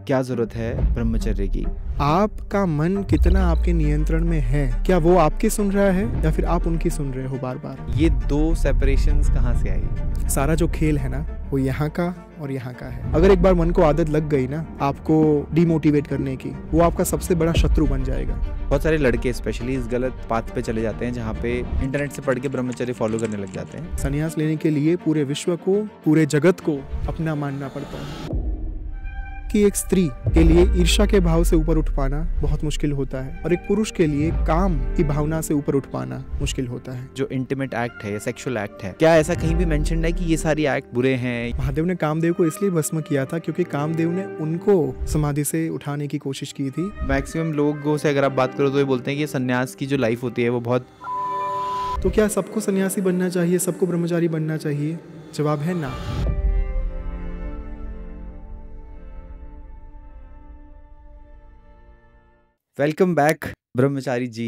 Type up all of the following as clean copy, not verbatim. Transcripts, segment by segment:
क्या जरूरत है ब्रह्मचर्य की? आपका मन कितना आपके नियंत्रण में है? क्या वो आपकी सुन रहा है या फिर आप उनकी सुन रहे हो बार बार? ये दो सेपरेशंस कहाँ से आई? सारा जो खेल है ना, वो यहाँ का और यहाँ का है। अगर एक बार मन को आदत लग गई ना आपको डिमोटिवेट करने की, वो आपका सबसे बड़ा शत्रु बन जाएगा। बहुत सारे लड़के स्पेशली इस गलत पाथ पे चले जाते हैं जहाँ पे इंटरनेट से पढ़ के ब्रह्मचर्य फॉलो करने लग जाते हैं। संन्यास लेने के लिए पूरे विश्व को, पूरे जगत को अपना मानना पड़ता है कि एक स्त्री के लिए ईर्ष्या के भाव से ऊपर उठ पाना बहुत मुश्किल होता है और एक पुरुष के लिए काम की भावना से ऊपर उठ पाना मुश्किल होता है। जो इंटीमेट एक्ट है या सेक्सुअल एक्ट है, क्या ऐसा कहीं भी मेंशन्ड है कि ये सारी एक्ट बुरे हैं? महादेव ने कामदेव को इसलिए भस्म किया था क्योंकि कामदेव ने उनको समाधि से उठाने की कोशिश की थी। मैक्सिमम लोगों से अगर आप बात करो तो ये बोलते हैं कि सन्यास की जो लाइफ होती है वो बहुत। तो क्या सबको सन्यासी बनना चाहिए, सबको ब्रह्मचारी बनना चाहिए? जवाब है ना। Welcome back, Brahmachari ji,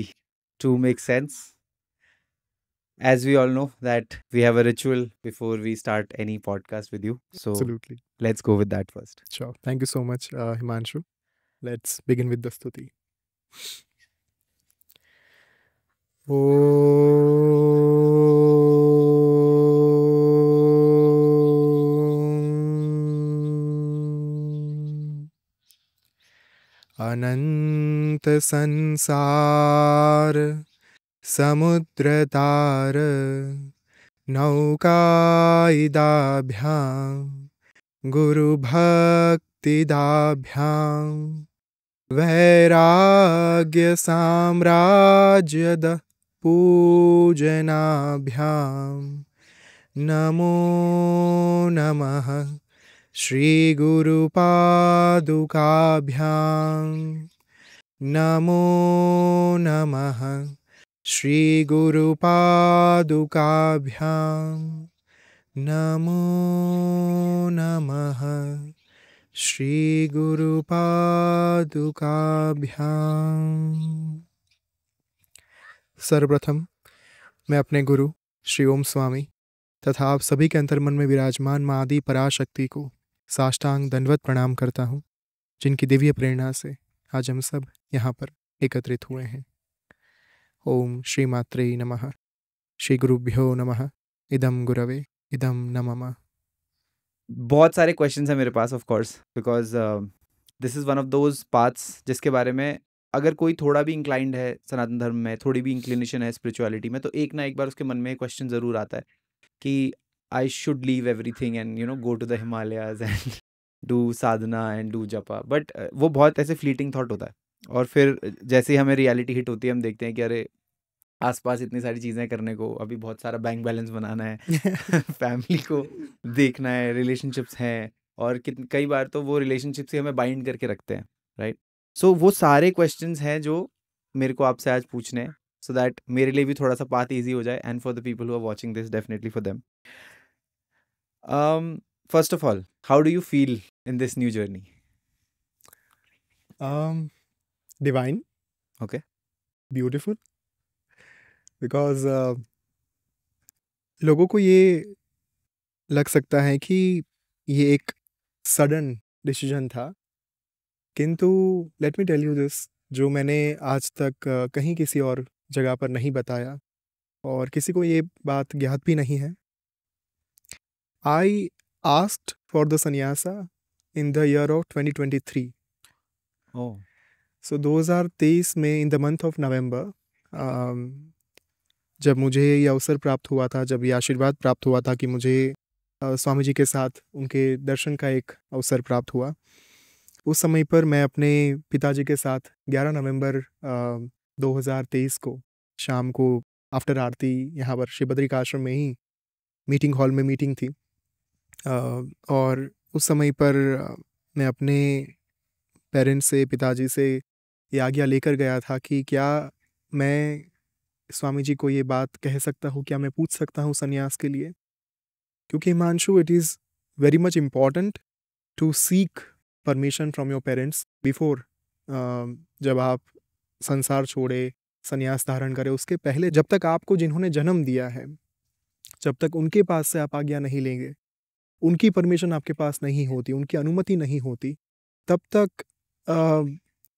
to make sense. As we all know that we have a ritual before we start any podcast with you. So Absolutely. let's go with that first. Sure. Thank you so much, Himanshu. Let's begin with the stuti. अनंत संसार समुद्रतार नौकाइदाभ्यां गुरुभक्तिदाभ्यां वैराग्य साम्राज्यद पूजनाभ्यां नमो नमः श्री गुरुपादुकाभ्यां नमो नमः श्री गुरुपादुकाभ्यां नमो नमः श्री गुरुपादुकाभ्यां। सर्वप्रथम मैं अपने गुरु श्री ओम स्वामी तथा आप सभी के अंतर्मन में विराजमान माँ आदि पराशक्ति को साष्टांग दंडवत प्रणाम करता हूँ, जिनकी दिव्य प्रेरणा से आज हम सब यहाँ पर एकत्रित हुए हैं। ओम श्री मात्रे नमः, श्री गुरुभ्यो नमः, इदम गुरवे इदम नमः। बहुत सारे क्वेश्चंस हैं मेरे पास of course, because this is one of those paths जिसके बारे में अगर कोई थोड़ा भी इंक्लाइंड है सनातन धर्म में, थोड़ी भी इंक्लिनेशन है स्पिरिचुअलिटी में, तो एक ना एक बार उसके मन में क्वेश्चन ज़रूर आता है कि I should leave everything and go to the Himalayas and do sadhana and do japa. But वो बहुत ऐसे फ्लीटिंग थॉट होता है और फिर जैसे ही हमें रियलिटी हिट होती है हम देखते हैं कि अरे आसपास इतनी सारी चीज़ें करने को, अभी बहुत सारा बैंक बैलेंस बनाना है फैमिली को देखना है, रिलेशनशिप्स हैं, और कई बार तो वो रिलेशनशिप से हमें बाइंड करके रखते हैं, राइट? सो वो सारे क्वेश्चंस हैं जो मेरे को आपसे आज पूछने हैं, सो दैट मेरे लिए भी थोड़ा सा पाथ ईजी हो जाए and for the people who are watching this, definitely for them. First of all, how do you feel in this new journey? Divine, okay, beautiful, because लोगों को ये लग सकता है कि ये एक सडन डिसीजन था, किंतु let me tell you this, जो मैंने आज तक कहीं किसी और जगह पर नहीं बताया और किसी को ये बात ज्ञात भी नहीं है। I asked for the संन्यासा in the year of 2023। ओह, सो 2023 में in the month of November जब मुझे ये अवसर प्राप्त हुआ था, जब ये आशीर्वाद प्राप्त हुआ था कि मुझे स्वामी जी के साथ उनके दर्शन का एक अवसर प्राप्त हुआ, उस समय पर मैं अपने पिताजी के साथ 11 नवंबर 2023 को शाम को आफ्टर आरती यहाँ पर शिव बद्रिका आश्रम में ही मीटिंग हॉल में मीटिंग थी, और उस समय पर मैं अपने पेरेंट्स से, पिताजी से ये आज्ञा लेकर गया था कि क्या मैं स्वामी जी को ये बात कह सकता हूँ, क्या मैं पूछ सकता हूँ संन्यास के लिए? क्योंकि Himanshu, it is very much important to seek permission from your parents before, जब आप संसार छोड़े, संन्यास धारण करें, उसके पहले, जब तक आपको जिन्होंने जन्म दिया है, जब तक उनके पास से आप आज्ञा नहीं लेंगे, उनकी परमिशन आपके पास नहीं होती, उनकी अनुमति नहीं होती, तब तक अ,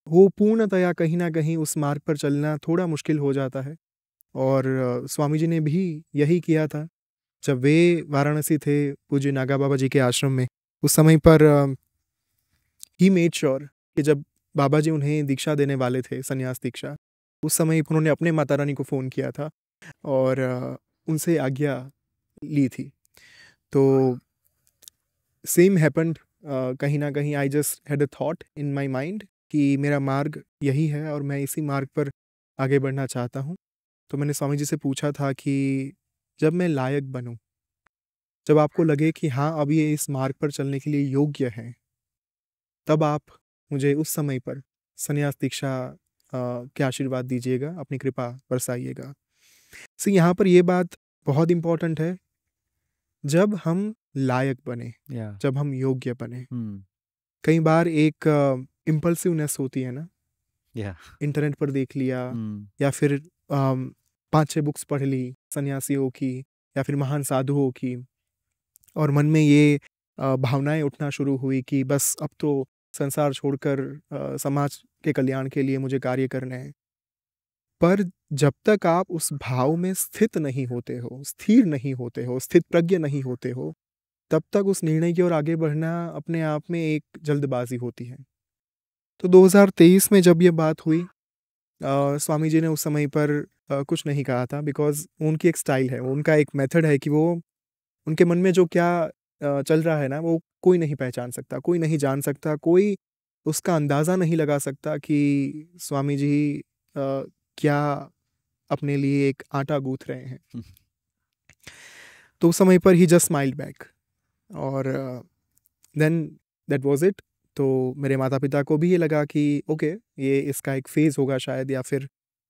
वो पूर्णतया कहीं न कहीं उस मार्ग पर चलना थोड़ा मुश्किल हो जाता है। और स्वामी जी ने भी यही किया था। जब वे वाराणसी थे पूज्य नागा बाबा जी के आश्रम में, उस समय पर ही मेड श्योर कि जब बाबा जी उन्हें दीक्षा देने वाले थे, संन्यास दीक्षा, उस समय उन्होंने अपने माता रानी को फ़ोन किया था और उनसे आज्ञा ली थी। तो सेम हैपेंड। कहीं न कहीं I just had a thought in my mind कि मेरा मार्ग यही है और मैं इसी मार्ग पर आगे बढ़ना चाहता हूँ। तो मैंने स्वामी जी से पूछा था कि जब मैं लायक बनूँ, जब आपको लगे कि हाँ, अब ये इस मार्ग पर चलने के लिए योग्य हैं, तब आप मुझे उस समय पर संन्यास दीक्षा के आशीर्वाद दीजिएगा, अपनी कृपा बरसाइएगा। यहाँ पर ये बात बहुत इम्पोर्टेंट है, जब हम लायक बने, या जब हम योग्य बने। हम्म कई बार एक इम्पल्सिवनेस होती है ना, या इंटरनेट पर देख लिया हम्म या फिर 5-6 बुक्स पढ़ ली सन्यासियों की या फिर महान साधुओं की, और मन में ये भावनाएँ उठना शुरू हुई कि बस अब तो संसार छोड़कर समाज के कल्याण के लिए मुझे कार्य करने हैं। पर जब तक आप उस भाव में स्थित नहीं होते हो, स्थिर नहीं होते हो, स्थित प्रज्ञ नहीं होते हो, तब तक उस निर्णय की ओर आगे बढ़ना अपने आप में एक जल्दबाज़ी होती है। तो 2023 में जब ये बात हुई, स्वामी जी ने उस समय पर कुछ नहीं कहा था, बिकॉज़ उनकी एक स्टाइल है, उनका एक मेथड है कि वो उनके मन में जो क्या चल रहा है ना, वो कोई नहीं पहचान सकता, कोई नहीं जान सकता, कोई उसका अंदाज़ा नहीं लगा सकता कि स्वामी जी क्या अपने लिए एक आटा गूँथ रहे हैं। तो उस समय पर ही जस्ट स्माइल्ड बैक और देन दैट वाज़ इट। तो मेरे माता-पिता को भी ये लगा कि ओके, ये इसका एक फ़ेज़ होगा शायद, या फिर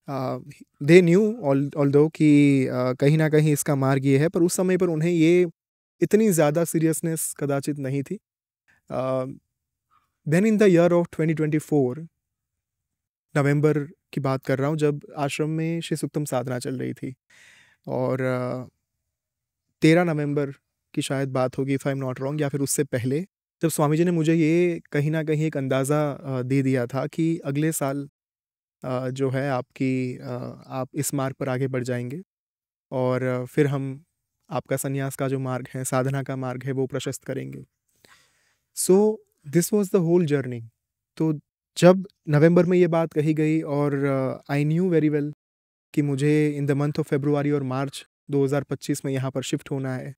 दे न्यू ऑल्दो कि कहीं न कहीं इसका मार्ग ये है, पर उस समय पर उन्हें ये इतनी ज़्यादा सीरियसनेस कदाचित नहीं थी। Uh, then in the year of 2024, नवंबर की बात कर रहा हूँ, जब आश्रम में श्री सुक्तम साधना चल रही थी और 13 नवंबर की शायद बात होगी if I am not wrong, या फिर उससे पहले, जब स्वामी जी ने मुझे ये कहीं न कहीं एक अंदाज़ा दे दिया था कि अगले साल जो है आप इस मार्ग पर आगे बढ़ जाएँगे और फिर हम आपका संन्यास का जो मार्ग है, साधना का मार्ग है, वो प्रशस्त करेंगे। So this was the whole journey. तो जब नवंबर में ये बात कही गई और आई न्यू वेरी वेल कि मुझे in the month of February और मार्च 2025 में यहाँ पर शिफ्ट होना है।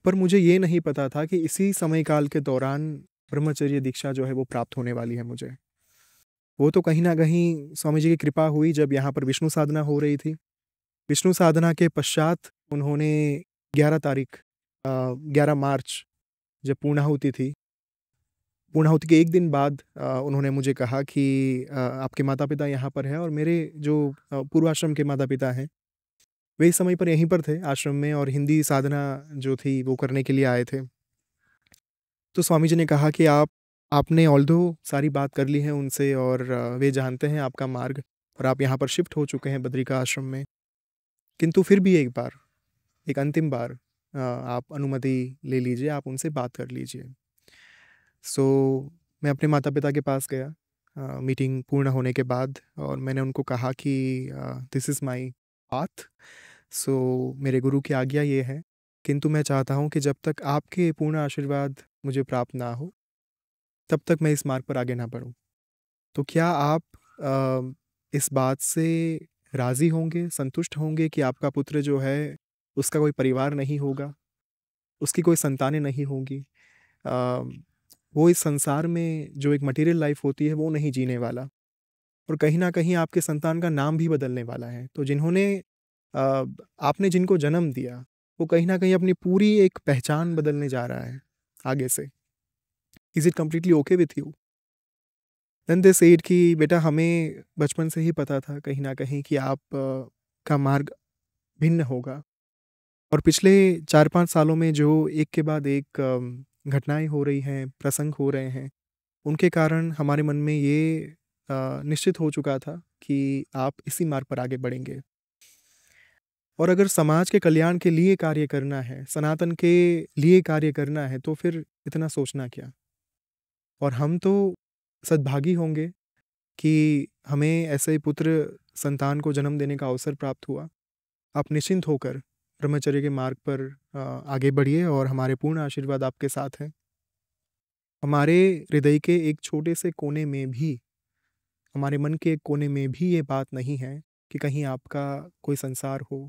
पर मुझे ये नहीं पता था कि इसी समय काल के दौरान ब्रह्मचर्य दीक्षा जो है वो प्राप्त होने वाली है मुझे। वो तो कहीं न कहीं स्वामी जी की कृपा हुई जब यहाँ पर विष्णु साधना हो रही थी। विष्णु साधना के पश्चात उन्होंने 11 तारीख 11 मार्च जब पूर्णाहुति थी, पूर्णाहुति के 1 दिन बाद उन्होंने मुझे कहा कि आपके माता-पिता यहाँ पर हैं और मेरे जो पूर्वाश्रम के माता-पिता हैं, वे इस समय पर यहीं पर थे आश्रम में और हिंदी साधना जो थी वो करने के लिए आए थे। तो स्वामी जी ने कहा कि आपने ऑल्दो सारी बात कर ली है उनसे और वे जानते हैं आपका मार्ग और आप यहाँ पर शिफ्ट हो चुके हैं बद्रिका आश्रम में। किंतु फिर भी एक बार, एक अंतिम बार आप अनुमति ले लीजिए, आप उनसे बात कर लीजिए। सो मैं अपने माता-पिता के पास गया मीटिंग पूर्ण होने के बाद और मैंने उनको कहा कि दिस इज़ माय पाथ। सो मेरे गुरु की आज्ञा ये है, किंतु मैं चाहता हूँ कि जब तक आपके पूर्ण आशीर्वाद मुझे प्राप्त ना हो, तब तक मैं इस मार्ग पर आगे ना बढ़ूँ। तो क्या आप इस बात से राज़ी होंगे, संतुष्ट होंगे कि आपका पुत्र जो है, उसका कोई परिवार नहीं होगा, उसकी कोई संतानें नहीं होंगी। अ, वो इस संसार में जो एक मटेरियल लाइफ़ होती है, वो नहीं जीने वाला और कहीं न कहीं आपके संतान का नाम भी बदलने वाला है। तो अ, आपने जिनको जन्म दिया, वो कहीं न कहीं अपनी पूरी एक पहचान बदलने जा रहा है आगे से। Is it completely okay with you? Then they said कि बेटा हमें बचपन से ही पता था कहीं न कहीं कि आप का मार्ग भिन्न होगा और पिछले 4-5 सालों में जो एक के बाद एक घटनाएँ हो रही हैं, प्रसंग हो रहे हैं, उनके कारण हमारे मन में ये निश्चित हो चुका था कि आप इसी मार्ग पर आगे बढ़ेंगे। और अगर समाज के कल्याण के लिए कार्य करना है, सनातन के लिए कार्य करना है, तो फिर इतना सोचना क्या? और हम तो सद्भागी होंगे कि हमें ऐसे पुत्र संतान को जन्म देने का अवसर प्राप्त हुआ। आप निश्चिंत होकर ब्रह्मचर्य के मार्ग पर आगे बढ़िए और हमारे पूर्ण आशीर्वाद आपके साथ हैं। हमारे हृदय के एक छोटे से कोने में भी, हमारे मन के एक कोने में भी ये बात नहीं है कि कहीं आपका कोई संसार हो।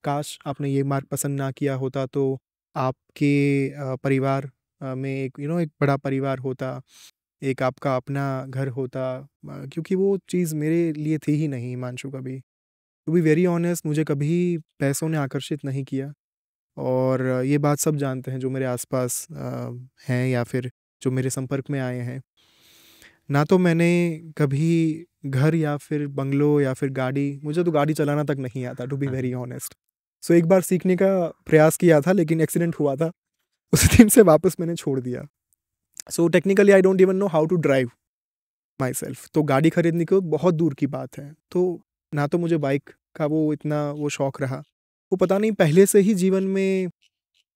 काश आपने ये मार्ग पसंद ना किया होता तो आपके परिवार में एक बड़ा परिवार होता, एक आपका अपना घर होता। क्योंकि वो चीज़ मेरे लिए थी ही नहीं हिमांशु कभी। टू बी वेरी ऑनेस्ट, मुझे कभी पैसों ने आकर्षित नहीं किया और ये बात सब जानते हैं जो मेरे आसपास हैं या फिर जो मेरे संपर्क में आए हैं। ना तो मैंने कभी घर या फिर बंगलो या फिर गाड़ी, मुझे तो गाड़ी चलाना तक नहीं आता टू बी वेरी ऑनेस्ट। सो एक बार सीखने का प्रयास किया था लेकिन एक्सीडेंट हुआ था, उस दिन से वापस मैंने छोड़ दिया। So technically I don't even know how to drive myself. तो गाड़ी खरीदने को बहुत दूर की बात है। तो ना तो मुझे बाइक का वो शौक रहा। वो पता नहीं पहले से ही जीवन में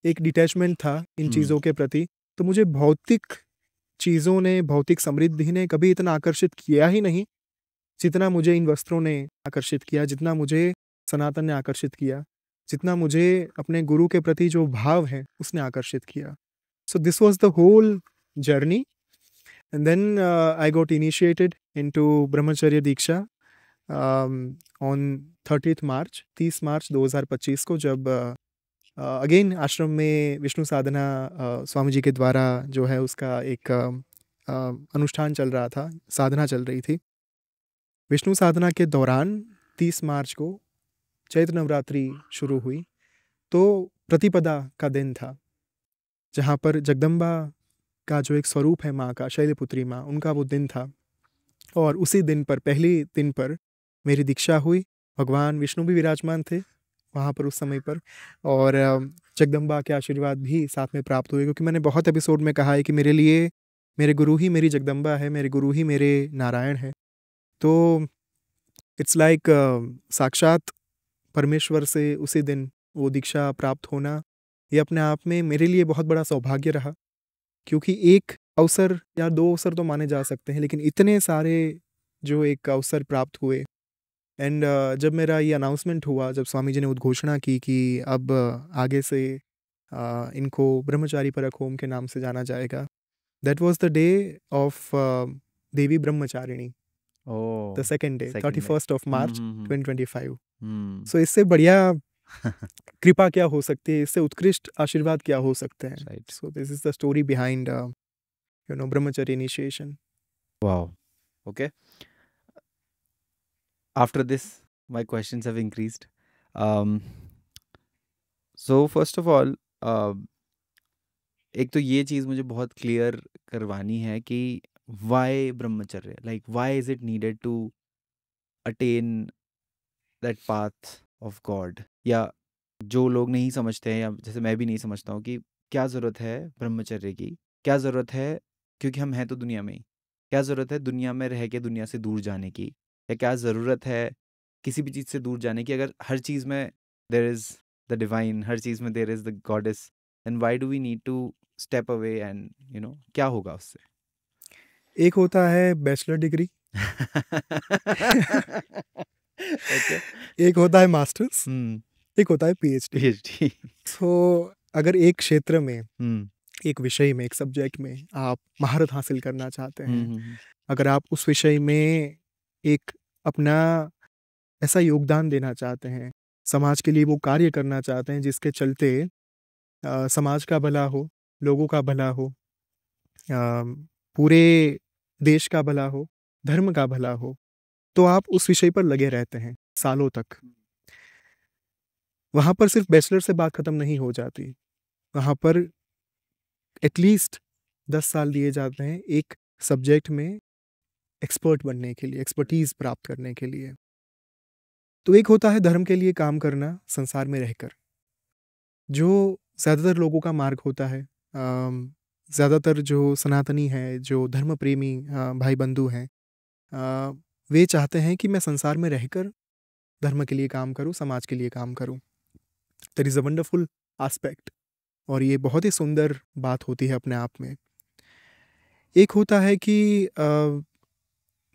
एक डिटैचमेंट था इन चीज़ों के प्रति। तो मुझे भौतिक चीज़ों ने, भौतिक समृद्धि ने कभी इतना आकर्षित किया ही नहीं जितना मुझे इन वस्त्रों ने आकर्षित किया, जितना मुझे सनातन ने आकर्षित किया, जितना मुझे अपने गुरु के प्रति जो भाव है उसने आकर्षित किया। So this was the whole journey and then I got initiated into brahmacharya diksha on 30 मार्च 2025 को, जब अगेन आश्रम में विष्णु साधना स्वामी जी के द्वारा जो है उसका एक अनुष्ठान चल रहा था, साधना चल रही थी। विष्णु साधना के दौरान 30 मार्च को चैत्र नवरात्रि शुरू हुई। तो प्रतिपदा का दिन था जहाँ पर जगदम्बा का जो एक स्वरूप है माँ का, शैलपुत्री माँ, उनका वो दिन था। और उसी दिन पर, पहले दिन पर मेरी दीक्षा हुई। भगवान विष्णु भी विराजमान थे वहाँ पर उस समय पर और जगदम्बा के आशीर्वाद भी साथ में प्राप्त हुए। क्योंकि मैंने बहुत एपिसोड में कहा है कि मेरे लिए मेरे गुरु ही मेरी जगदम्बा है, मेरे गुरु ही मेरे नारायण हैं। तो इट्स लाइक साक्षात परमेश्वर से उसी दिन वो दीक्षा प्राप्त होना, ये अपने आप में मेरे लिए बहुत बड़ा सौभाग्य रहा। क्योंकि एक अवसर या 2 अवसर तो माने जा सकते हैं, लेकिन इतने सारे जो एक अवसर प्राप्त हुए। एंड जब मेरा ये अनाउंसमेंट हुआ, जब स्वामी जी ने उद्घोषणा की कि अब आगे से इनको ब्रह्मचारी परक होम के नाम से जाना जाएगा, that was the day of Devi Brahmacharini, the second day, 31st of March 2025। सो इससे बढ़िया कृपा क्या हो सकती है, इससे उत्कृष्ट आशीर्वाद क्या हो सकते हैं। So this is the story behind ब्रह्मचर्य initiation. Wow. Okay. After this, my questions have increased. Um, so first of all, एक तो ये चीज़ मुझे बहुत क्लियर करवानी है कि why brahmacharya, like why is it needed to attain that path of God. या जो लोग नहीं समझते हैं, या जैसे मैं भी नहीं समझता हूँ कि क्या ज़रूरत है ब्रह्मचर्य की, क्या ज़रूरत है, क्योंकि हम हैं तो दुनिया में ही, क्या ज़रूरत है दुनिया में रह के दुनिया से दूर जाने की, या क्या ज़रूरत है किसी भी चीज़ से दूर जाने की, अगर हर चीज़ में देयर इज़ द डिवाइन, हर चीज़ में there is the goddess, then why do we need to step away and क्या होगा उससे? एक होता है बैचलर डिग्री ओके। एक होता है मास्टर्स, एक होता है पीएचडी। पीएचडी। सो अगर एक क्षेत्र में, एक विषय में, एक सब्जेक्ट में आप महारत हासिल करना चाहते हैं, अगर आप उस विषय में एक अपना ऐसा योगदान देना चाहते हैं, समाज के लिए वो कार्य करना चाहते हैं जिसके चलते समाज का भला हो, लोगों का भला हो, पूरे देश का भला हो, धर्म का भला हो, तो आप उस विषय पर लगे रहते हैं सालों तक। वहाँ पर सिर्फ बैचलर से बात खत्म नहीं हो जाती, वहाँ पर एटलीस्ट 10 साल दिए जाते हैं एक सब्जेक्ट में एक्सपर्ट बनने के लिए, एक्सपर्टीज प्राप्त करने के लिए। तो एक होता है धर्म के लिए काम करना संसार में रहकर, जो ज़्यादातर लोगों का मार्ग होता है। ज़्यादातर जो सनातनी है, जो धर्म प्रेमी भाई बंधु हैं, वे चाहते हैं कि मैं संसार में रहकर धर्म के लिए काम करूं, समाज के लिए काम करूं। That is a wonderful aspect, और ये बहुत ही सुंदर बात होती है अपने आप में। एक होता है कि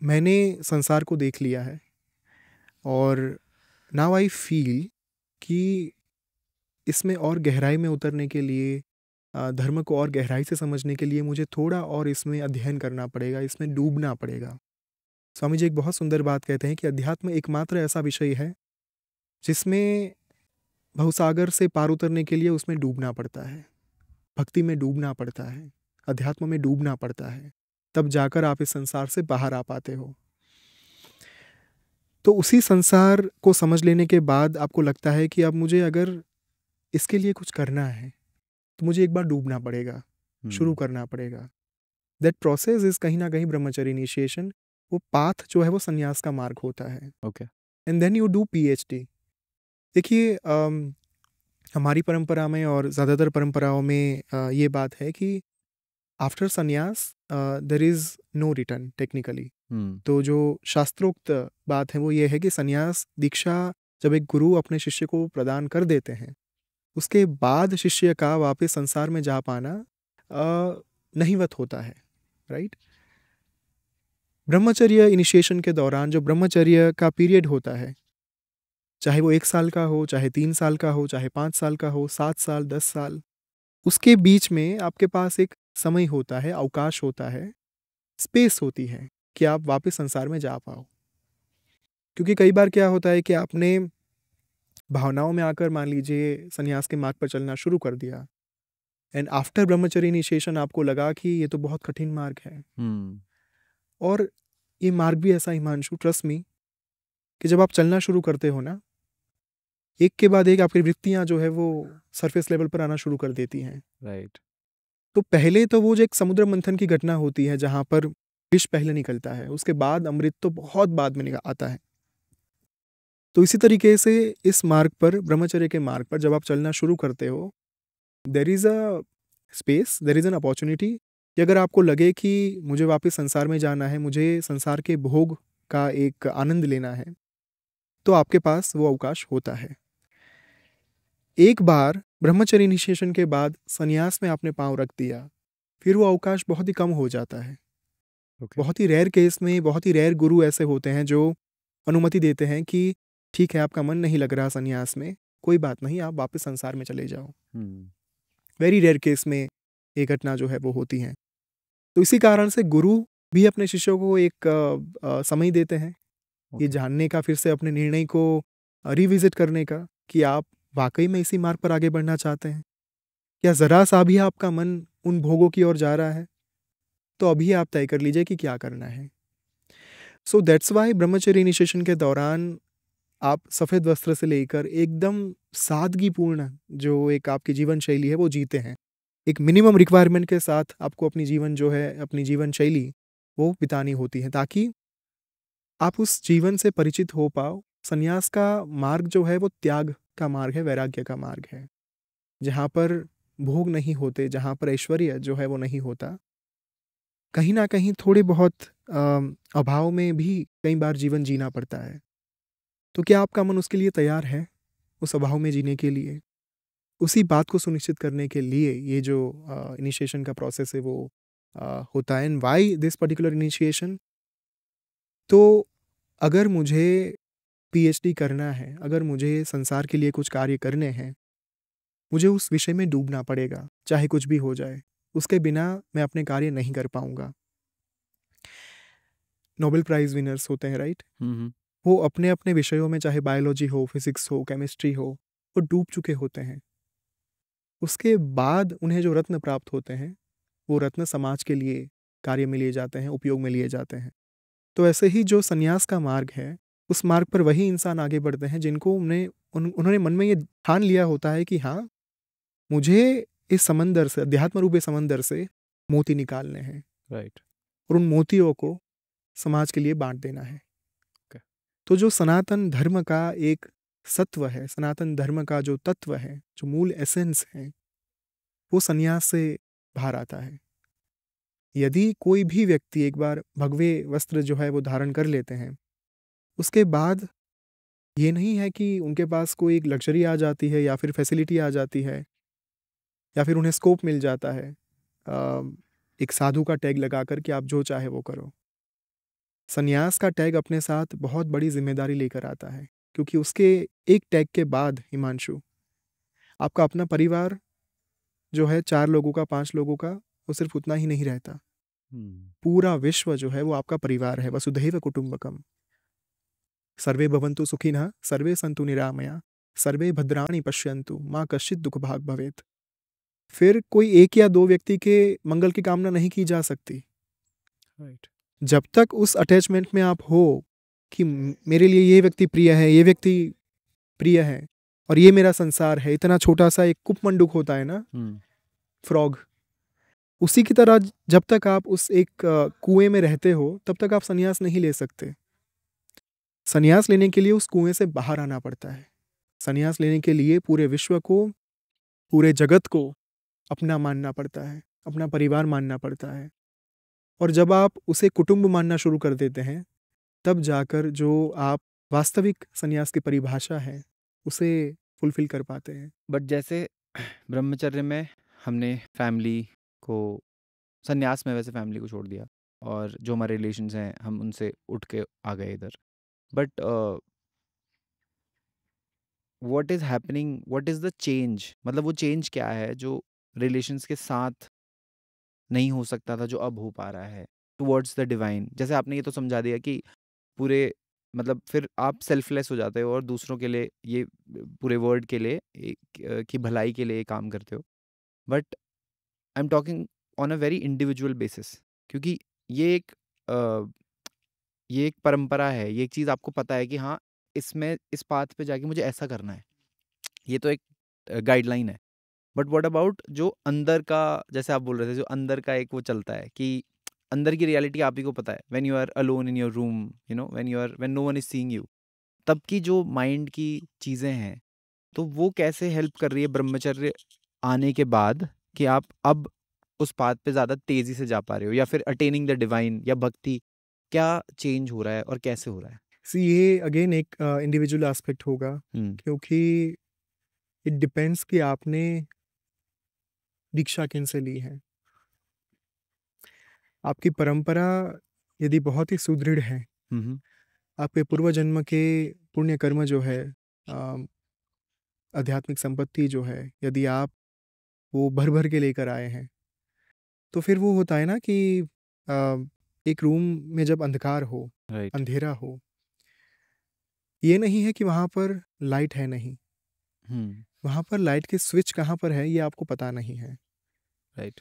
मैंने संसार को देख लिया है और नाउ आई फील कि इसमें और गहराई में उतरने के लिए, धर्म को और गहराई से समझने के लिए मुझे थोड़ा और इसमें अध्ययन करना पड़ेगा, इसमें डूबना पड़ेगा। स्वामी जी एक बहुत सुंदर बात कहते हैं कि अध्यात्म एकमात्र ऐसा विषय है जिसमें भवसागर से पार उतरने के लिए उसमें डूबना पड़ता है, भक्ति में डूबना पड़ता है, अध्यात्म में डूबना पड़ता है, तब जाकर आप इस संसार से बाहर आ पाते हो। तो उसी संसार को समझ लेने के बाद आपको लगता है कि अब मुझे अगर इसके लिए कुछ करना है तो मुझे एक बार डूबना पड़ेगा, शुरू करना पड़ेगा। दैट प्रोसेस इज कहीं ना कहीं ब्रह्मचर्य इनिशिएशन। वो पाथ जो है वो संन्यास का मार्ग होता है। Okay. And then you do PhD. देखिए हमारी परंपरा में और ज़्यादातर परंपराओं में ये बात है कि after sannyas there is no return technically. तो जो शास्त्रोक्त बात है वो ये है कि संन्यास दीक्षा जब एक गुरु अपने शिष्य को प्रदान कर देते हैं उसके बाद शिष्य का वापस संसार में जा पाना नहीवत होता है, राइट। ब्रह्मचर्य इनिशिएशन के दौरान जो ब्रह्मचर्य का पीरियड होता है, चाहे वो 1 साल का हो, चाहे 3 साल का हो, चाहे 5 साल का हो, 7 साल, 10 साल, उसके बीच में आपके पास एक समय होता है, अवकाश होता है, स्पेस होती है कि आप वापस संसार में जा पाओ। क्योंकि कई बार क्या होता है कि आपने भावनाओं में आकर मान लीजिए संन्यास के मार्ग पर चलना शुरू कर दिया एंड आफ्टर ब्रह्मचर्य इनिशिएशन आपको लगा कि ये तो बहुत कठिन मार्ग है। और ये मार्ग भी ऐसा, हिमांशु, ट्रस्ट मी, कि जब आप चलना शुरू करते हो ना, एक के बाद एक आपकी वृत्तियां जो है वो सरफेस लेवल पर आना शुरू कर देती हैं, राइट। तो पहले तो वो जो एक समुद्र मंथन की घटना होती है जहां पर विष पहले निकलता है, उसके बाद अमृत तो बहुत बाद में आता है। तो इसी तरीके से इस मार्ग पर, ब्रह्मचर्य के मार्ग पर जब आप चलना शुरू करते हो, there is a space, there is an opportunity कि अगर आपको लगे कि मुझे वापस संसार में जाना है, मुझे संसार के भोग का एक आनंद लेना है, तो आपके पास वो अवकाश होता है। एक बार ब्रह्मचर्य इनिशिएशन के बाद संन्यास में आपने पांव रख दिया, फिर वो अवकाश बहुत ही कम हो जाता है। बहुत ही रेयर केस में, बहुत ही रेयर गुरु ऐसे होते हैं जो अनुमति देते हैं कि ठीक है, आपका मन नहीं लग रहा संन्यास में, कोई बात नहीं, आप वापस संसार में चले जाओ। वेरी रेयर केस में ये घटना जो है वो होती है। तो इसी कारण से गुरु भी अपने शिष्यों को एक समय देते हैं ये जानने का, फिर से अपने निर्णय को रिविजिट करने का कि आप वाकई में इसी मार्ग पर आगे बढ़ना चाहते हैं, या ज़रा सा भी आपका मन उन भोगों की ओर जा रहा है, तो अभी आप तय कर लीजिए कि क्या करना है। सो दैट्स वाई ब्रह्मचर्य इनिशिएशन के दौरान आप सफ़ेद वस्त्र से लेकर एकदम सादगीपूर्ण जो एक आपकी जीवन शैली है वो जीते हैं। एक मिनिमम रिक्वायरमेंट के साथ आपको अपनी जीवन जो है, अपनी जीवन शैली वो बितानी होती है, ताकि आप उस जीवन से परिचित हो पाओ। संन्यास का मार्ग जो है वो त्याग का मार्ग है, वैराग्य का मार्ग है, जहाँ पर भोग नहीं होते, जहाँ पर ऐश्वर्य जो है वो नहीं होता। कहीं ना कहीं थोड़े बहुत अभाव में भी कई बार जीवन जीना पड़ता है। तो क्या आपका मन उसके लिए तैयार है, उस अभाव में जीने के लिए? उसी बात को सुनिश्चित करने के लिए ये जो इनिशिएशन का प्रोसेस है वो होता है। And why this particular initiation? तो अगर मुझे पीएचडी करना है, अगर मुझे संसार के लिए कुछ कार्य करने हैं, मुझे उस विषय में डूबना पड़ेगा, चाहे कुछ भी हो जाए। उसके बिना मैं अपने कार्य नहीं कर पाऊंगा। नोबेल प्राइज विनर्स होते हैं, राइट? वो अपने अपने विषयों में, चाहे बायोलॉजी हो, फिजिक्स हो, केमिस्ट्री हो, वो डूब चुके होते हैं। उसके बाद उन्हें जो रत्न प्राप्त होते हैं, वो रत्न समाज के लिए कार्य में लिए जाते हैं, उपयोग में लिए जाते हैं। तो ऐसे ही जो संन्यास का मार्ग है, उस मार्ग पर वही इंसान आगे बढ़ते हैं जिनको उन्होंने मन में ये ठान लिया होता है कि हाँ, मुझे इस समंदर से, अध्यात्म रूपी समंदर से मोती निकालने हैं, राइट। और उन मोतियों को समाज के लिए बांट देना है। तो जो सनातन धर्म का एक सत्व है, सनातन धर्म का जो तत्व है, जो मूल एसेंस है, वो संन्यास से बाहर आता है। यदि कोई भी व्यक्ति एक बार भगवे वस्त्र जो है वो धारण कर लेते हैं, उसके बाद ये नहीं है कि उनके पास कोई एक लग्जरी आ जाती है, या फिर फैसिलिटी आ जाती है, या फिर उन्हें स्कोप मिल जाता है। एक साधु का टैग लगाकर कि आप जो चाहे वो करो। संन्यास का टैग अपने साथ बहुत बड़ी जिम्मेदारी लेकर आता है, क्योंकि उसके एक टैग के बाद हिमांशु, आपका अपना परिवार जो है 4 लोगों का, 5 लोगों का, वो सिर्फ उतना ही नहीं रहता। पूरा विश्व जो है वो आपका परिवार है। वसुधैव कुटुंबकम। सर्वे भवन्तु सुखिनः, सर्वे सन्तु निरामया, सर्वे भद्राणि पश्यन्तु, माँ कश्चित् दुख भाग भवेत्। फिर कोई एक या दो व्यक्ति के मंगल की कामना नहीं की जा सकती। राइट। जब तक उस अटैचमेंट में आप हो कि मेरे लिए ये व्यक्ति प्रिय है, ये व्यक्ति प्रिय है, और ये मेरा संसार है। इतना छोटा सा एक कुपमंडूक होता है ना, फ्रॉग, उसी की तरह जब तक आप उस एक कुएं में रहते हो तब तक आप संन्यास नहीं ले सकते। संन्यास लेने के लिए उस कुएं से बाहर आना पड़ता है। संन्यास लेने के लिए पूरे विश्व को, पूरे जगत को अपना मानना पड़ता है, अपना परिवार मानना पड़ता है। और जब आप उसे कुटुंब मानना शुरू कर देते हैं, तब जाकर जो आप वास्तविक संन्यास की परिभाषा है उसे फुलफिल कर पाते हैं। बट जैसे ब्रह्मचर्य में हमने फैमिली को, संन्यास में वैसे फैमिली को छोड़ दिया, और जो हमारे रिलेशंस हैं हम उनसे उठ के आ गए इधर। But what is happening, what is the change, मतलब वो चेंज क्या है जो रिलेशंस के साथ नहीं हो सकता था, जो अब हो पा रहा है टुवर्ड्स द डिवाइन? जैसे आपने ये तो समझा दिया कि पूरे, मतलब फिर आप सेल्फलेस हो जाते हो और दूसरों के लिए, ये पूरे वर्ल्ड के लिए, की भलाई के लिए काम करते हो। But I am talking on a very individual basis, क्योंकि ये एक ये एक परंपरा है, ये एक चीज़ आपको पता है कि हाँ, इसमें इस पाथ पे जाके मुझे ऐसा करना है, ये तो एक गाइडलाइन है। बट व्हाट अबाउट जो अंदर का, जैसे आप बोल रहे थे, जो अंदर का एक वो चलता है कि अंदर की रियलिटी आप ही को पता है, when you are alone in your room, you know, when no one is seeing you, तब की जो माइंड की चीज़ें हैं, तो वो कैसे हेल्प कर रही है ब्रह्मचर्य आने के बाद, कि आप अब उस पाथ पे ज़्यादा तेज़ी से जा पा रहे हो, या फिर अटेनिंग द डिवाइन या भक्ति, क्या चेंज हो रहा है और कैसे हो रहा है? ये अगेन एक इंडिविजुअल एस्पेक्ट होगा, क्योंकि इट डिपेंड्स कि आपने दीक्षा किन से ली है। आपकी परंपरा यदि बहुत ही सुदृढ़ है, आपके पूर्व जन्म के पुण्य कर्म जो है, आध्यात्मिक संपत्ति जो है, यदि आप वो भर भर के लेकर आए हैं, तो फिर वो होता है ना कि एक रूम में जब अंधकार हो, राइट। अंधेरा हो, ये नहीं है कि वहाँ पर लाइट है नहीं, वहाँ पर लाइट के स्विच कहाँ पर है ये आपको पता नहीं है। राइट।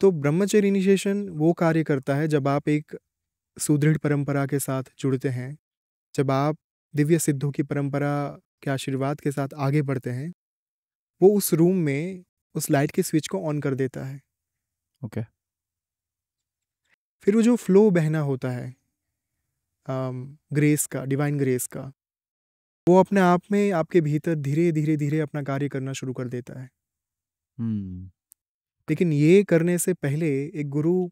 तो ब्रह्मचर्य इनिशिएशन वो कार्य करता है जब आप एक सुदृढ़ परंपरा के साथ जुड़ते हैं, जब आप दिव्य सिद्धों की परंपरा के आशीर्वाद के साथ आगे बढ़ते हैं, वो उस रूम में उस लाइट के स्विच को ऑन कर देता है। ओके। फिर वो जो फ्लो बहना होता है ग्रेस का, डिवाइन ग्रेस का, वो अपने आप में आपके भीतर धीरे धीरे धीरे अपना कार्य करना शुरू कर देता है। लेकिन ये करने से पहले एक गुरु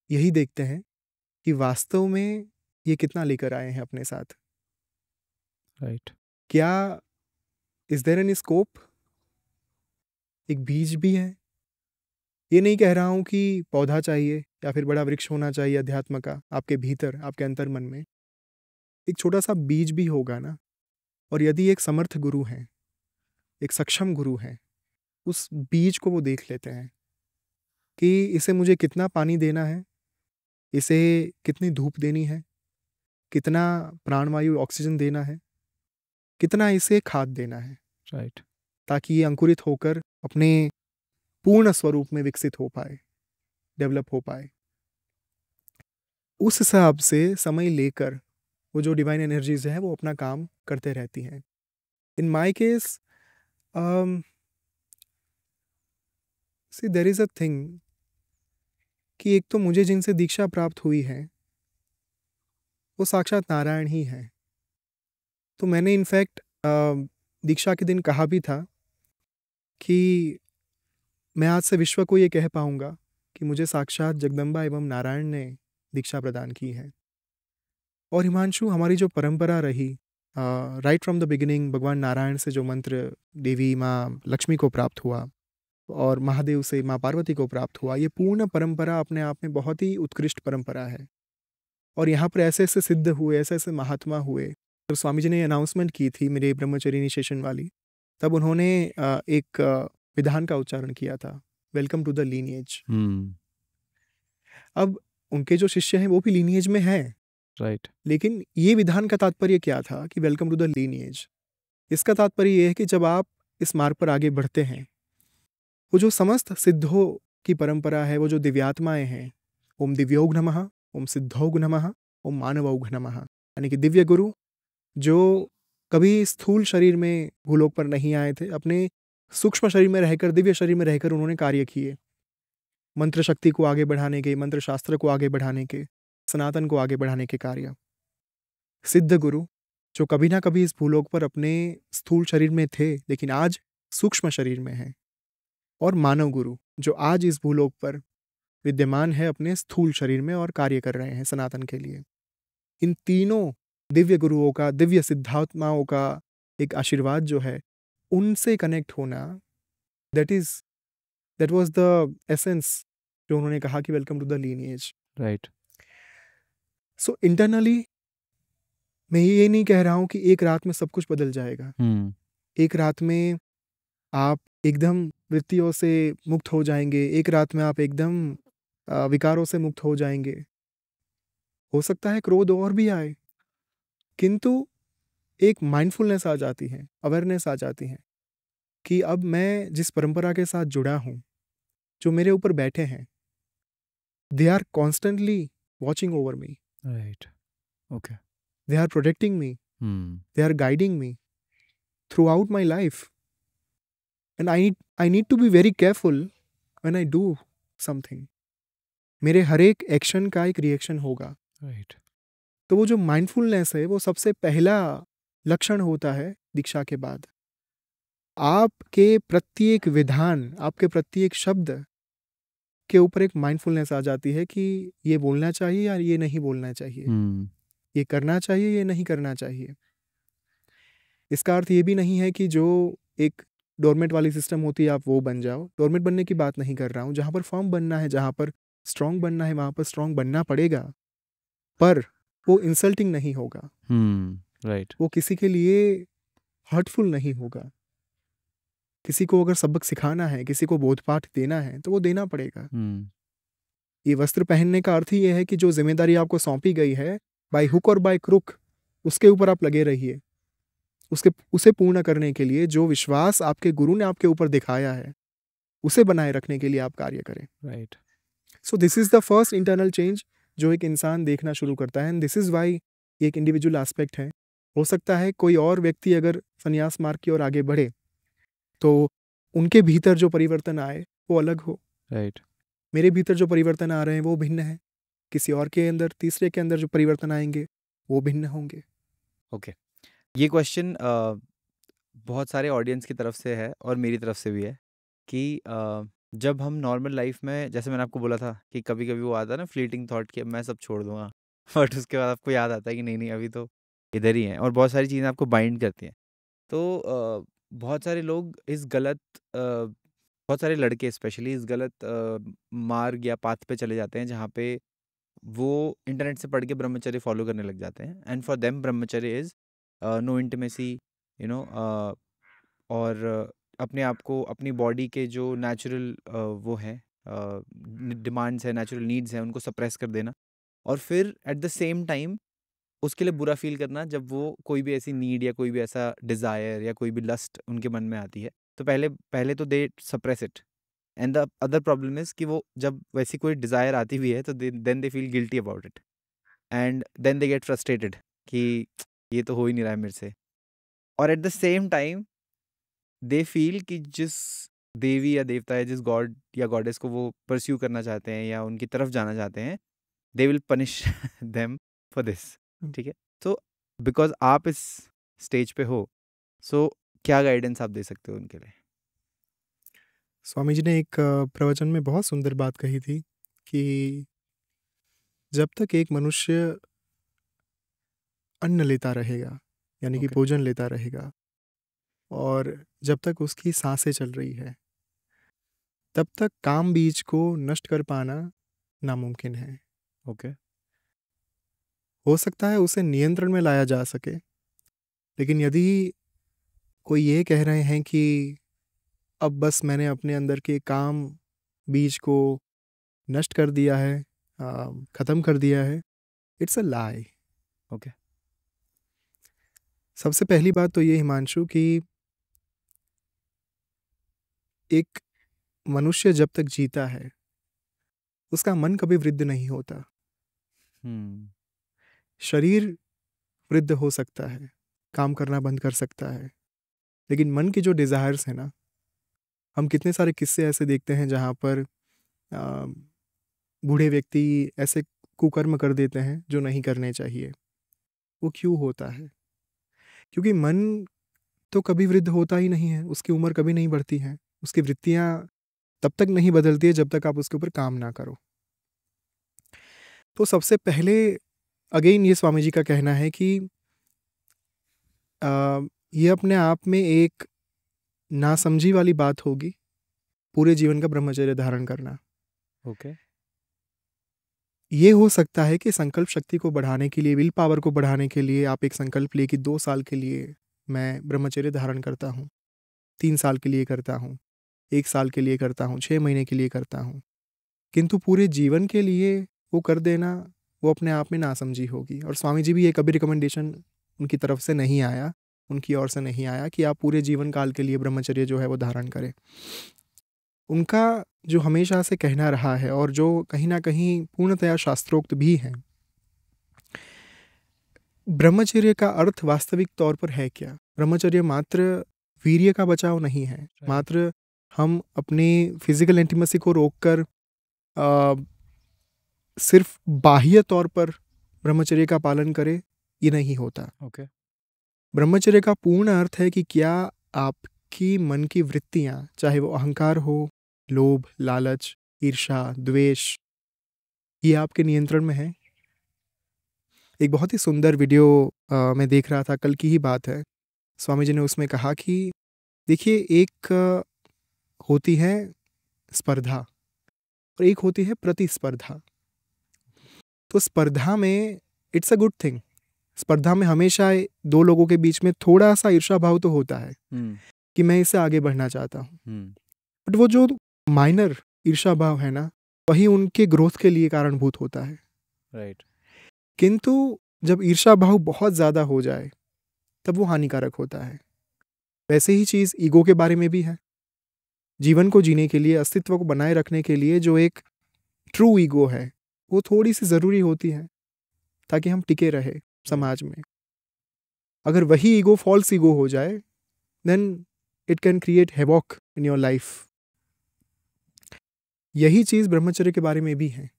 यही देखते हैं कि वास्तव में ये कितना लेकर आए हैं अपने साथ। राइट। क्या इज देयर एनी स्कोप? एक बीज भी है। ये नहीं कह रहा हूं कि पौधा चाहिए या फिर बड़ा वृक्ष होना चाहिए अध्यात्म का आपके भीतर, आपके अंतर मन में। एक छोटा सा बीज भी होगा ना। और यदि एक समर्थ गुरु है, एक सक्षम गुरु है, उस बीज को वो देख लेते हैं कि इसे मुझे कितना पानी देना है, इसे कितनी धूप देनी है, कितना प्राणवायु ऑक्सीजन देना है, कितना इसे खाद देना है, राइट। ताकि ये अंकुरित होकर अपने पूर्ण स्वरूप में विकसित हो पाए, डेवलप हो पाए। उस हिसाब से समय लेकर वो जो डिवाइन एनर्जीज है वो अपना काम करते रहती हैं। In my case see there is a thing कि एक तो मुझे जिनसे दीक्षा प्राप्त हुई है वो साक्षात नारायण ही है। तो मैंने इनफैक्ट दीक्षा के दिन कहा भी था कि मैं आज से विश्व को ये कह पाऊंगा कि मुझे साक्षात जगदम्बा एवं नारायण ने दीक्षा प्रदान की है। और हिमांशु, हमारी जो परंपरा रही राइट फ्रॉम द बिगिनिंग, भगवान नारायण से जो मंत्र देवी माँ लक्ष्मी को प्राप्त हुआ, और महादेव से माँ पार्वती को प्राप्त हुआ। ये पूर्ण परंपरा अपने आप में बहुत ही उत्कृष्ट परंपरा है। और यहाँ पर ऐसे ऐसे सिद्ध हुए, ऐसे ऐसे महात्मा हुए। जब स्वामी जी ने अनाउंसमेंट की थी मेरे ब्रह्मचर्य इनिशिएशन वाली, तब उन्होंने एक विधान का उच्चारण किया था, वेलकम टू द लीनिएज। अब उनके जो शिष्य हैं वो भी लीनिएज में हैं, राइट। लेकिन ये विधान का तात्पर्य क्या था कि वेलकम टू द लीनिएज? इसका तात्पर्य ये है कि जब आप इस मार्ग पर आगे बढ़ते हैं, वो जो समस्त सिद्धों की परंपरा है, वो जो दिव्यात्माएं हैं, ओम दिव्योग नमः, ओम सिद्धोग नमः, ओम मानवोग नमः, यानी कि दिव्य गुरु जो कभी स्थूल शरीर में भूलोक पर नहीं आए थे, अपने सूक्ष्म शरीर में रहकर, दिव्य शरीर में रहकर उन्होंने कार्य किए, मंत्र शक्ति को आगे बढ़ाने के, मंत्र शास्त्र को आगे बढ़ाने के, सनातन को आगे बढ़ाने के कार्य। सिद्ध गुरु जो कभी ना कभी इस भूलोक पर अपने स्थूल शरीर में थे लेकिन आज सूक्ष्म शरीर में हैं, और मानव गुरु जो आज इस भूलोक पर विद्यमान है अपने स्थूल शरीर में और कार्य कर रहे हैं सनातन के लिए। इन तीनों दिव्य गुरुओं का, दिव्य सिद्धात्माओं का एक आशीर्वाद जो है, उनसे कनेक्ट होना, दैट वाज द एसेंस जो उन्होंने कहा कि welcome to the lineage. Right. So internally मैं ये नहीं कह रहा हूं कि एक रात में सब कुछ बदल जाएगा। एक रात में आप एकदम वृत्तियों से मुक्त हो जाएंगे, एक रात में आप एकदम विकारों से मुक्त हो जाएंगे। हो सकता है क्रोध और भी आए, किंतु एक माइंडफुलनेस आ जाती है, अवेयरनेस आ जाती है कि अब मैं जिस परंपरा के साथ जुड़ा हूं, जो मेरे ऊपर बैठे हैं, they are constantly watching over me, right. Okay. They are protecting me, they are guiding me throughout my life, and I need to be very careful when I do something. मेरे हर एक action का एक reaction होगा। Right. तो वो जो mindfulness है, वो सबसे पहला लक्षण होता है दीक्षा के बाद। आपके प्रत्येक विधान, आपके प्रत्येक शब्द के ऊपर एक माइंडफुलनेस आ जाती है कि ये बोलना चाहिए या ये नहीं बोलना चाहिए, ये करना चाहिए, ये नहीं करना चाहिए। इसका अर्थ ये भी नहीं है कि जो एक डोरमेट वाली सिस्टम होती है आप वो बन जाओ। डोरमेट बनने की बात नहीं कर रहा हूँ। जहाँ पर फर्म बनना है, जहाँ पर स्ट्रांग बनना है, वहाँ पर स्ट्रांग बनना पड़ेगा, पर वो इंसल्टिंग नहीं होगा। राइट। वो किसी के लिए हर्टफुल नहीं होगा। किसी को अगर सबक सिखाना है, किसी को बोधपाठ देना है, तो वो देना पड़ेगा। ये वस्त्र पहनने का अर्थ ही ये है कि जो जिम्मेदारी आपको सौंपी गई है, बाय हुक और बाय क्रुक, उसके ऊपर आप लगे रहिए। उसे पूर्ण करने के लिए जो विश्वास आपके गुरु ने आपके ऊपर दिखाया है, उसे बनाए रखने के लिए आप कार्य करें। Right. So this is the first internal change जो एक इंसान देखना शुरू करता है, एंड दिस इज वाई ये एक इंडिविजुअल एस्पेक्ट है। हो सकता है कोई और व्यक्ति अगर संन्यास मार्ग की ओर आगे बढ़े तो उनके भीतर जो परिवर्तन आए वो अलग हो। राइट। मेरे भीतर जो परिवर्तन आ रहे हैं वो भिन्न है, किसी और के अंदर, तीसरे के अंदर जो परिवर्तन आएंगे वो भिन्न होंगे। ओके। ये क्वेश्चन बहुत सारे ऑडियंस की तरफ से है और मेरी तरफ से भी है कि जब हम नॉर्मल लाइफ में, जैसे मैंने आपको बोला था कि कभी कभी वो आता है ना फ्लीटिंग थॉट कि अब मैं सब छोड़ दूंगा, बट उसके बाद आपको याद आता है कि नहीं नहीं अभी तो इधर ही हैं, और बहुत सारी चीज़ें आपको बाइंड करती हैं। तो बहुत सारे लोग इस गलत बहुत सारे लड़के स्पेशली इस गलत मार्ग या पाथ पे चले जाते हैं जहाँ पे वो इंटरनेट से पढ़ के ब्रह्मचर्य फॉलो करने लग जाते हैं, and for them brahmacharya is no intimacy, you know, और अपने आप को, अपनी बॉडी के जो नेचुरल वो हैं डिमांड्स है, नेचुरल नीड्स हैं, उनको सप्रेस कर देना, और फिर एट द सेम टाइम उसके लिए बुरा फील करना जब वो कोई भी ऐसी नीड या कोई भी ऐसा डिज़ायर या कोई भी लस्ट उनके मन में आती है, तो पहले पहले तो they suppress it, and the other problem is कि वो जब वैसी कोई डिज़ायर आती भी है तो then they feel guilty about it, and then they get frustrated कि ये तो हो ही नहीं रहा है मेरे से, और at the same time they feel कि जिस देवी या देवता या जिस गॉड या गॉडेस को वो परस्यू करना चाहते हैं या उनकी तरफ जाना चाहते हैं, they will punish them for this. ठीक है, तो बिकॉज आप इस स्टेज पे हो, सो क्या गाइडेंस आप दे सकते हो उनके लिए? स्वामी जी ने एक प्रवचन में बहुत सुंदर बात कही थी कि जब तक एक मनुष्य अन्न लेता रहेगा, यानी कि Okay. भोजन लेता रहेगा, और जब तक उसकी सांसें चल रही है, तब तक काम बीज को नष्ट कर पाना नामुमकिन है। ओके। हो सकता है उसे नियंत्रण में लाया जा सके, लेकिन यदि कोई ये कह रहे हैं कि अब बस मैंने अपने अंदर के काम बीज को नष्ट कर दिया है, ख़त्म कर दिया है, इट्स अ लाई। ओके। सबसे पहली बात तो ये हिमांशु कि एक मनुष्य जब तक जीता है उसका मन कभी वृद्ध नहीं होता। हम्म। शरीर वृद्ध हो सकता है, काम करना बंद कर सकता है, लेकिन मन की जो डिज़ायर्स है ना, हम कितने सारे किस्से ऐसे देखते हैं जहाँ पर आ, बूढ़े व्यक्ति ऐसे कुकर्म कर देते हैं जो नहीं करने चाहिए। वो क्यों होता है? क्योंकि मन तो कभी वृद्ध होता ही नहीं है, उसकी उम्र कभी नहीं बढ़ती है, उसकी वृत्तियाँ तब तक नहीं बदलती है जब तक आप उसके ऊपर काम ना करो। तो सबसे पहले अगेन ये स्वामी जी का कहना है कि ये अपने आप में एक नासमझी वाली बात होगी, पूरे जीवन का ब्रह्मचर्य धारण करना। ओके। ये हो सकता है कि संकल्प शक्ति को बढ़ाने के लिए, विल पावर को बढ़ाने के लिए आप एक संकल्प लिए कि 2 साल के लिए मैं ब्रह्मचर्य धारण करता हूँ, 3 साल के लिए करता हूँ, 1 साल के लिए करता हूँ, 6 महीने के लिए करता हूँ, किंतु पूरे जीवन के लिए वो कर देना, वो अपने आप में नासमझी होगी। और स्वामी जी भी ये कभी रिकमेंडेशन उनकी तरफ से नहीं आया, उनकी ओर से नहीं आया कि आप पूरे जीवन काल के लिए ब्रह्मचर्य जो है वो धारण करें। उनका जो हमेशा से कहना रहा है और जो कहीं ना कहीं पूर्णतया शास्त्रोक्त भी है, ब्रह्मचर्य का अर्थ वास्तविक तौर पर है क्या? ब्रह्मचर्य मात्र वीर्य का बचाव नहीं है, मात्र हम अपने फिजिकल इंटीमेसी को रोककर सिर्फ बाह्य तौर पर ब्रह्मचर्य का पालन करें, ये नहीं होता। ओके। ब्रह्मचर्य का पूर्ण अर्थ है कि क्या आपकी मन की वृत्तियाँ, चाहे वो अहंकार हो, लोभ, लालच, ईर्ष्या, द्वेष, ये आपके नियंत्रण में है। एक बहुत ही सुंदर वीडियो मैं देख रहा था, कल की ही बात है। स्वामी जी ने उसमें कहा कि देखिए, एक होती है स्पर्धा और एक होती है प्रतिस्पर्धा। तो स्पर्धा में इट्स अ गुड थिंग। स्पर्धा में हमेशा 2 लोगों के बीच में थोड़ा सा ईर्ष्या भाव तो होता है कि मैं इससे आगे बढ़ना चाहता हूँ, बट वो जो माइनर ईर्ष्या भाव है ना, वही उनके ग्रोथ के लिए कारणभूत होता है। राइट। किंतु जब ईर्ष्या भाव बहुत ज़्यादा हो जाए तब वो हानिकारक होता है। वैसे ही चीज़ ईगो के बारे में भी है। जीवन को जीने के लिए, अस्तित्व को बनाए रखने के लिए जो एक ट्रू ईगो है वो थोड़ी सी ज़रूरी होती है ताकि हम टिके रहे समाज में। अगर वही ईगो फॉल्स ईगो हो जाए, then it can create havoc in your life. यही चीज़ ब्रह्मचर्य के बारे में भी है।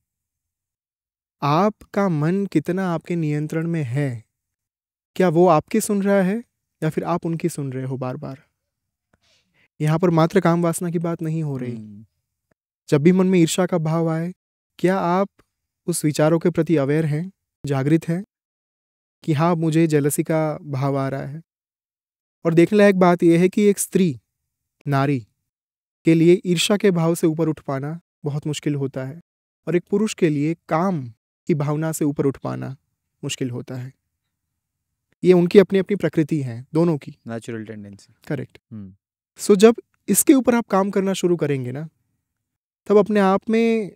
आपका मन कितना आपके नियंत्रण में है? क्या वो आपकी सुन रहा है या फिर आप उनकी सुन रहे हो बार बार? यहाँ पर मात्र काम वासना की बात नहीं हो रही। जब भी मन में ईर्ष्या का भाव आए, क्या आप उस विचारों के प्रति अवेयर हैं, जागृत हैं कि हाँ, मुझे जेलसी का भाव आ रहा है? और देखने लायक बात यह है कि एक स्त्री, नारी के लिए ईर्ष्या के भाव से ऊपर उठ पाना बहुत मुश्किल होता है, और एक पुरुष के लिए काम की भावना से ऊपर उठ पाना मुश्किल होता है। ये उनकी अपनी अपनी प्रकृति है, दोनों की नेचुरल टेंडेंसी। करेक्ट। सो जब इसके ऊपर आप काम करना शुरू करेंगे ना, तब अपने आप में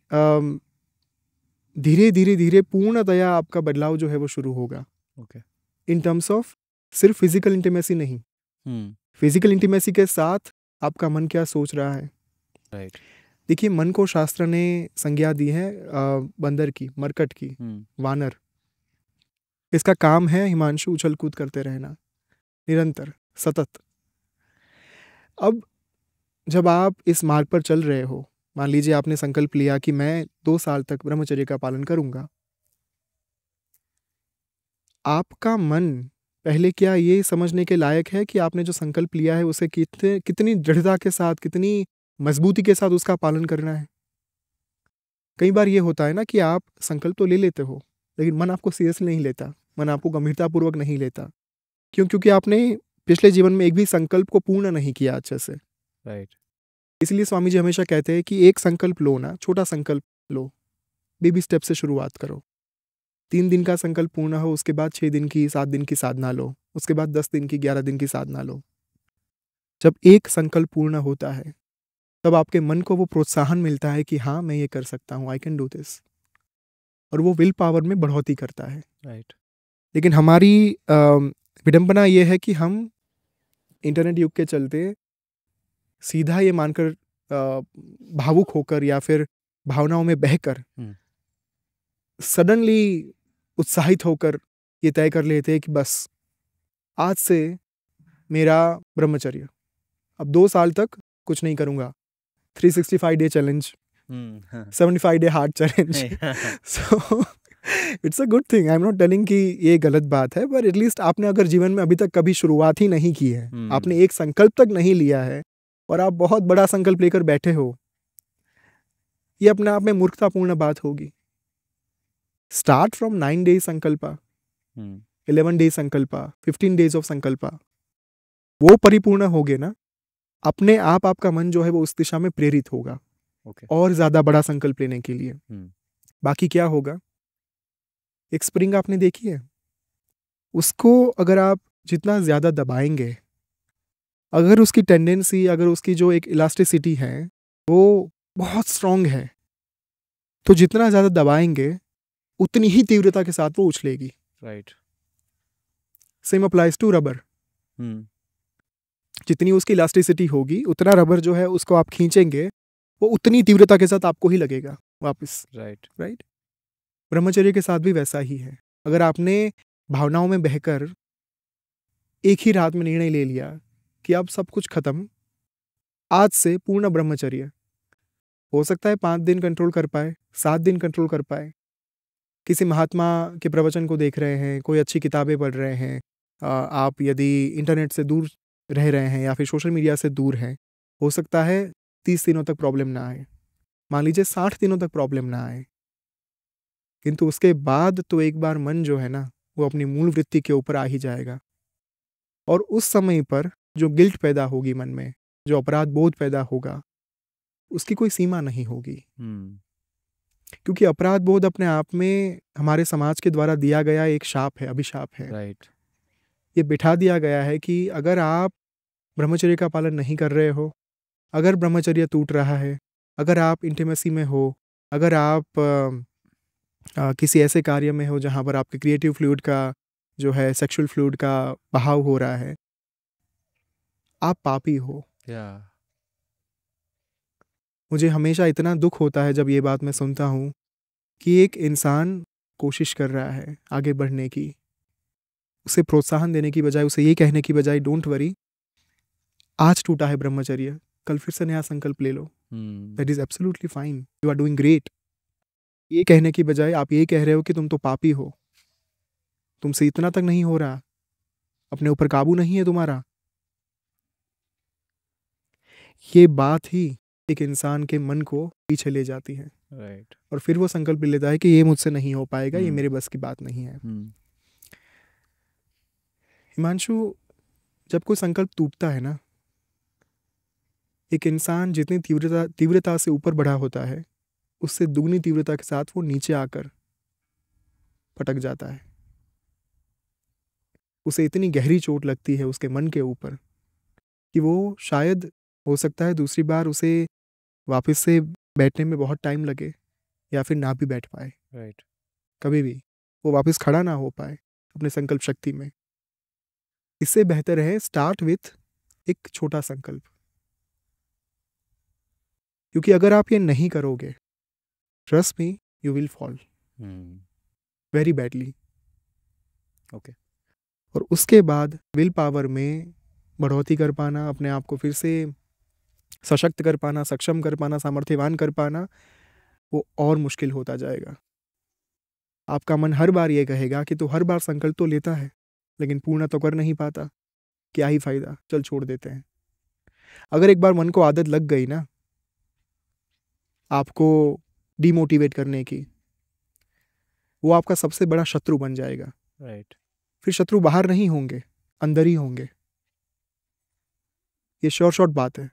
धीरे धीरे धीरे पूर्णतया आपका बदलाव जो है वो शुरू होगा। ओके। इन टर्म्स ऑफ सिर्फ फिजिकल इंटीमेसी नहीं, फिजिकल इंटीमेसी के साथ आपका मन क्या सोच रहा है। राइट। देखिए, मन को शास्त्र ने संज्ञा दी है बंदर की, मरकट की, वानर। इसका काम है हिमांशु उछल कूद करते रहना, निरंतर, सतत। अब जब आप इस मार्ग पर चल रहे हो, मान लीजिए आपने संकल्प लिया कि मैं 2 साल तक ब्रह्मचर्य का पालन करूंगा, आपका मन पहले क्या ये समझने के लायक है कि आपने जो संकल्प लिया है उसे कितनी दृढ़ता के साथ, कितनी मजबूती के साथ उसका पालन करना है? कई बार ये होता है ना कि आप संकल्प तो ले लेते हो, लेकिन मन आपको सीरियसली नहीं लेता, मन आपको गंभीरतापूर्वक नहीं लेता। क्यों? क्योंकि आपने पिछले जीवन में एक भी संकल्प को पूर्ण नहीं किया अच्छे से। राइट। इसलिए स्वामी जी हमेशा कहते हैं कि एक संकल्प लो ना, छोटा संकल्प लो, बेबी स्टेप से शुरुआत करो। 3 दिन का संकल्प पूर्ण हो, उसके बाद 6 दिन की, 7 दिन की साधना लो, उसके बाद 10 दिन की, 11 दिन की साधना लो। जब एक संकल्प पूर्ण होता है तब आपके मन को वो प्रोत्साहन मिलता है कि हाँ मैं ये कर सकता हूँ, आई कैन डू दिस, और वो विल पावर में बढ़ोतरी करता है। राइट। लेकिन हमारी विडंबना ये है कि हम इंटरनेट युग के चलते सीधा ये मानकर भावुक होकर या फिर भावनाओं में बहकर सडनली उत्साहित होकर ये तय कर लेते हैं कि बस आज से मेरा ब्रह्मचर्य, अब 2 साल तक कुछ नहीं करूँगा, 365 day challenge, 75 day hard challenge. So it's a good thing, I am not telling कि ये गलत बात है, पर एटलीस्ट आपने अगर जीवन में अभी तक कभी शुरुआत ही नहीं की है, आपने एक संकल्प तक नहीं लिया है और आप बहुत बड़ा संकल्प लेकर बैठे हो, ये अपने आप में मूर्खतापूर्ण बात होगी। Start from 9 days sankalpa, 11 days sankalpa, 15 days of sankalpa, वो परिपूर्ण होगे ना, अपने आप आपका मन जो है वो उस दिशा में प्रेरित होगा और ज्यादा बड़ा संकल्प लेने के लिए। बाकी क्या होगा, एक स्प्रिंग आपने देखी है, उसको अगर आप जितना ज्यादा दबाएंगे, अगर उसकी टेंडेंसी, अगर उसकी जो एक इलास्टिसिटी है वो बहुत स्ट्रांग है, तो जितना ज्यादा दबाएंगे उतनी ही तीव्रता के साथ वो उछलेगी। Right. Same applies to rubber. जितनी उसकी इलास्टिसिटी होगी उतना रबर जो है उसको आप खींचेंगे, वो उतनी तीव्रता के साथ आपको ही लगेगा वापस। राइट। राइट। ब्रह्मचर्य के साथ भी वैसा ही है। अगर आपने भावनाओं में बहकर एक ही रात में निर्णय ले लिया कि अब सब कुछ खत्म, आज से पूर्ण ब्रह्मचर्य, हो सकता है 5 दिन कंट्रोल कर पाए, 7 दिन कंट्रोल कर पाए। किसी महात्मा के प्रवचन को देख रहे हैं, कोई अच्छी किताबें पढ़ रहे हैं, आप यदि इंटरनेट से दूर रह रहे हैं या फिर सोशल मीडिया से दूर हैं, हो सकता है 30 दिनों तक प्रॉब्लम ना आए, मान लीजिए 60 दिनों तक प्रॉब्लम ना आए, किंतु उसके बाद तो एक बार मन जो है ना वो अपनी मूल वृत्ति के ऊपर आ ही जाएगा। और उस समय पर जो गिल्ट पैदा होगी मन में, जो अपराध बोध पैदा होगा, उसकी कोई सीमा नहीं होगी। क्योंकि अपराध बोध अपने आप में हमारे समाज के द्वारा दिया गया एक शाप है, अभिशाप है। राइट। ये बिठा दिया गया है कि अगर आप ब्रह्मचर्य का पालन नहीं कर रहे हो, अगर ब्रह्मचर्य टूट रहा है, अगर आप इंटीमेसी में हो, अगर आप किसी ऐसे कार्य में हो जहाँ पर आपके क्रिएटिव फ्लूइड का जो है, सेक्सुअल फ्लूइड का बहाव हो रहा है, आप पापी हो। मुझे हमेशा इतना दुख होता है जब ये बात मैं सुनता हूँ कि एक इंसान कोशिश कर रहा है आगे बढ़ने की, उसे प्रोत्साहन देने की बजाय, उसे ये कहने की बजाय डोंट वरी, आज टूटा है ब्रह्मचर्य, कल फिर से नया संकल्प ले लो, that is absolutely fine, you are doing great. ये कहने की बजाय आप ये कह रहे हो कि तुम तो पापी हो, तुमसे इतना तक नहीं हो रहा, अपने ऊपर काबू नहीं है तुम्हारा। ये बात ही एक इंसान के मन को पीछे ले जाती है। राइट। और फिर वो संकल्प ले लेता है कि ये मुझसे नहीं हो पाएगा, ये मेरे बस की बात नहीं है। हिमांशु, जब कोई संकल्प टूटता है ना, एक इंसान जितनी तीव्रता से ऊपर बढ़ा होता है, उससे दुगनी तीव्रता के साथ वो नीचे आकर पटक जाता है। उसे इतनी गहरी चोट लगती है उसके मन के ऊपर कि वो शायद, हो सकता है दूसरी बार उसे वापस से बैठने में बहुत टाइम लगे या फिर ना भी बैठ पाए। राइट। कभी भी वो वापस खड़ा ना हो पाए अपने संकल्प शक्ति में। इससे बेहतर है स्टार्ट विथ एक छोटा संकल्प, क्योंकि अगर आप ये नहीं करोगे, trust me, you will fall very badly. Okay. और उसके बाद विल पावर में बढ़ोतरी कर पाना, अपने आप को फिर से सशक्त कर पाना, सक्षम कर पाना, सामर्थ्यवान कर पाना, वो और मुश्किल होता जाएगा। आपका मन हर बार ये कहेगा कि तू हर बार संकल्प तो लेता है लेकिन पूर्ण तो कर नहीं पाता, क्या ही फायदा, चल छोड़ देते हैं। अगर एक बार मन को आदत लग गई ना आपको डिमोटिवेट करने की, वो आपका सबसे बड़ा शत्रु बन जाएगा। राइट। फिर शत्रु बाहर नहीं होंगे, अंदर ही होंगे। ये श्योर शॉर्ट बात है।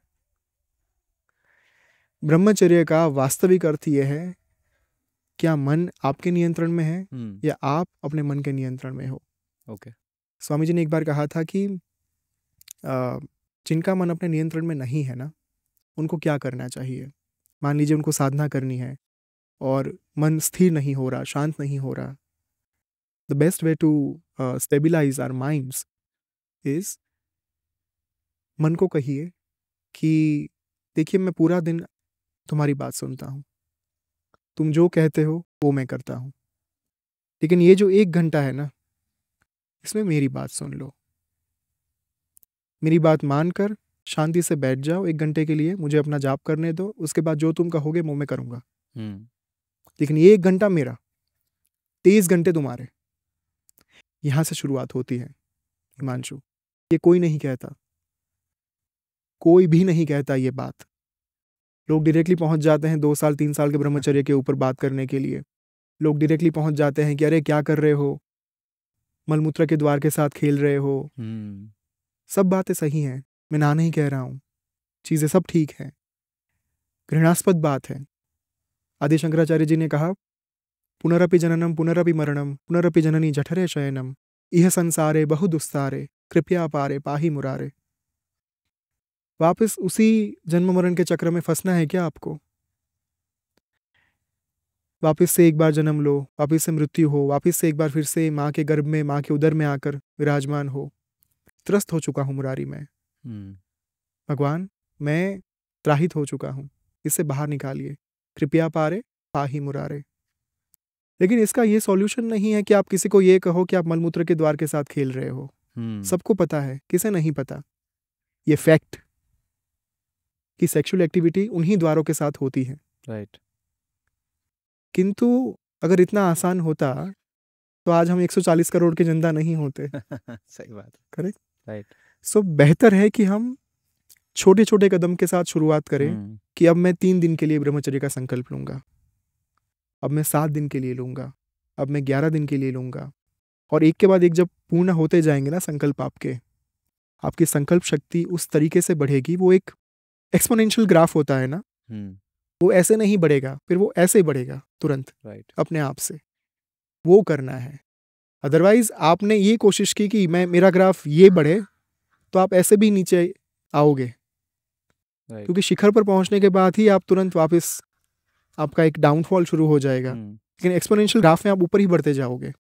ब्रह्मचर्य का वास्तविक अर्थ ये है, क्या मन आपके नियंत्रण में है या आप अपने मन के नियंत्रण में हो। ओके। स्वामी जी ने एक बार कहा था कि जिनका मन अपने नियंत्रण में नहीं है ना, उनको क्या करना चाहिए। मान लीजिए उनको साधना करनी है और मन स्थिर नहीं हो रहा, शांत नहीं हो रहा। The best way to stabilise our minds is, मन को कहिए कि देखिए मैं पूरा दिन तुम्हारी बात सुनता हूँ, तुम जो कहते हो वो मैं करता हूँ, लेकिन ये जो 1 घंटा है ना, इसमें मेरी बात सुन लो। मेरी बात मानकर शांति से बैठ जाओ 1 घंटे के लिए, मुझे अपना जाप करने दो, उसके बाद जो तुम कहोगे वो मैं करूँगा। लेकिन ये 1 घंटा मेरा, 23 घंटे तुम्हारे। यहाँ से शुरुआत होती है हिमांशु। ये कोई नहीं कहता, कोई भी नहीं कहता ये बात। लोग डायरेक्टली पहुंच जाते हैं 2 साल 3 साल के ब्रह्मचर्य के ऊपर बात करने के लिए। लोग डायरेक्टली पहुंच जाते हैं कि अरे क्या कर रहे हो, मलमूत्र के द्वार के साथ खेल रहे हो। सब बातें सही हैं, मैं ना नहीं कह रहा हूँ, चीज़ें सब ठीक हैं। घृणास्पद बात है। आदि शंकराचार्य जी ने कहा, पुनरपि जननम पुनरपि मरणम पुनरपि जननी जठरे शयनम इह संसारे बहु दुस्तारे कृपया पारे पाही मुरारे। वापस उसी जन्म मरण के चक्र में फंसना है क्या आपको? वापस से एक बार जन्म लो, वापस से मृत्यु हो, वापस से एक बार फिर से माँ के गर्भ में, माँ के उदर में आकर विराजमान हो। त्रस्त हो चुका हूँ मुरारी में। भगवान, मैं त्राहित हो चुका हूँ, इससे बाहर निकालिए, कृपया पारे पाही मुरारे। लेकिन इसका ये सॉल्यूशन नहीं है कि आप किसी को ये कहो कि आप मलमूत्र के द्वार के साथ खेल रहे हो। सबको पता है, किसे नहीं पता ये फैक्ट कि सेक्सुअल एक्टिविटी उन्हीं द्वारों के साथ होती है। राइट। किंतु अगर इतना आसान होता तो आज हम 140 करोड़ के जनता नहीं होते। सही बात। करेक्ट। राइट। सो बेहतर है कि हम छोटे छोटे कदम के साथ शुरुआत करें कि अब मैं 3 दिन के लिए ब्रह्मचर्य का संकल्प लूंगा, अब मैं 7 दिन के लिए लूंगा, अब मैं 11 दिन के लिए लूंगा। और एक के बाद एक जब पूर्ण होते जाएंगे ना संकल्प आपकी संकल्प शक्ति उस तरीके से बढ़ेगी। वो एक एक्सपोनेंशियल ग्राफ होता है ना, वो ऐसे नहीं बढ़ेगा, फिर वो ऐसे बढ़ेगा तुरंत। राइट। अपने आप से वो करना है। अदरवाइज आपने ये कोशिश की कि मेरा ग्राफ ये बढ़े, तो आप ऐसे भी नीचे आओगे। क्योंकि शिखर पर पहुंचने के बाद ही आप तुरंत वापस आपका एक डाउनफॉल शुरू हो जाएगा। लेकिन एक्सपोनेंशियल ग्राफ में आप ऊपर ही बढ़ते जाओगे,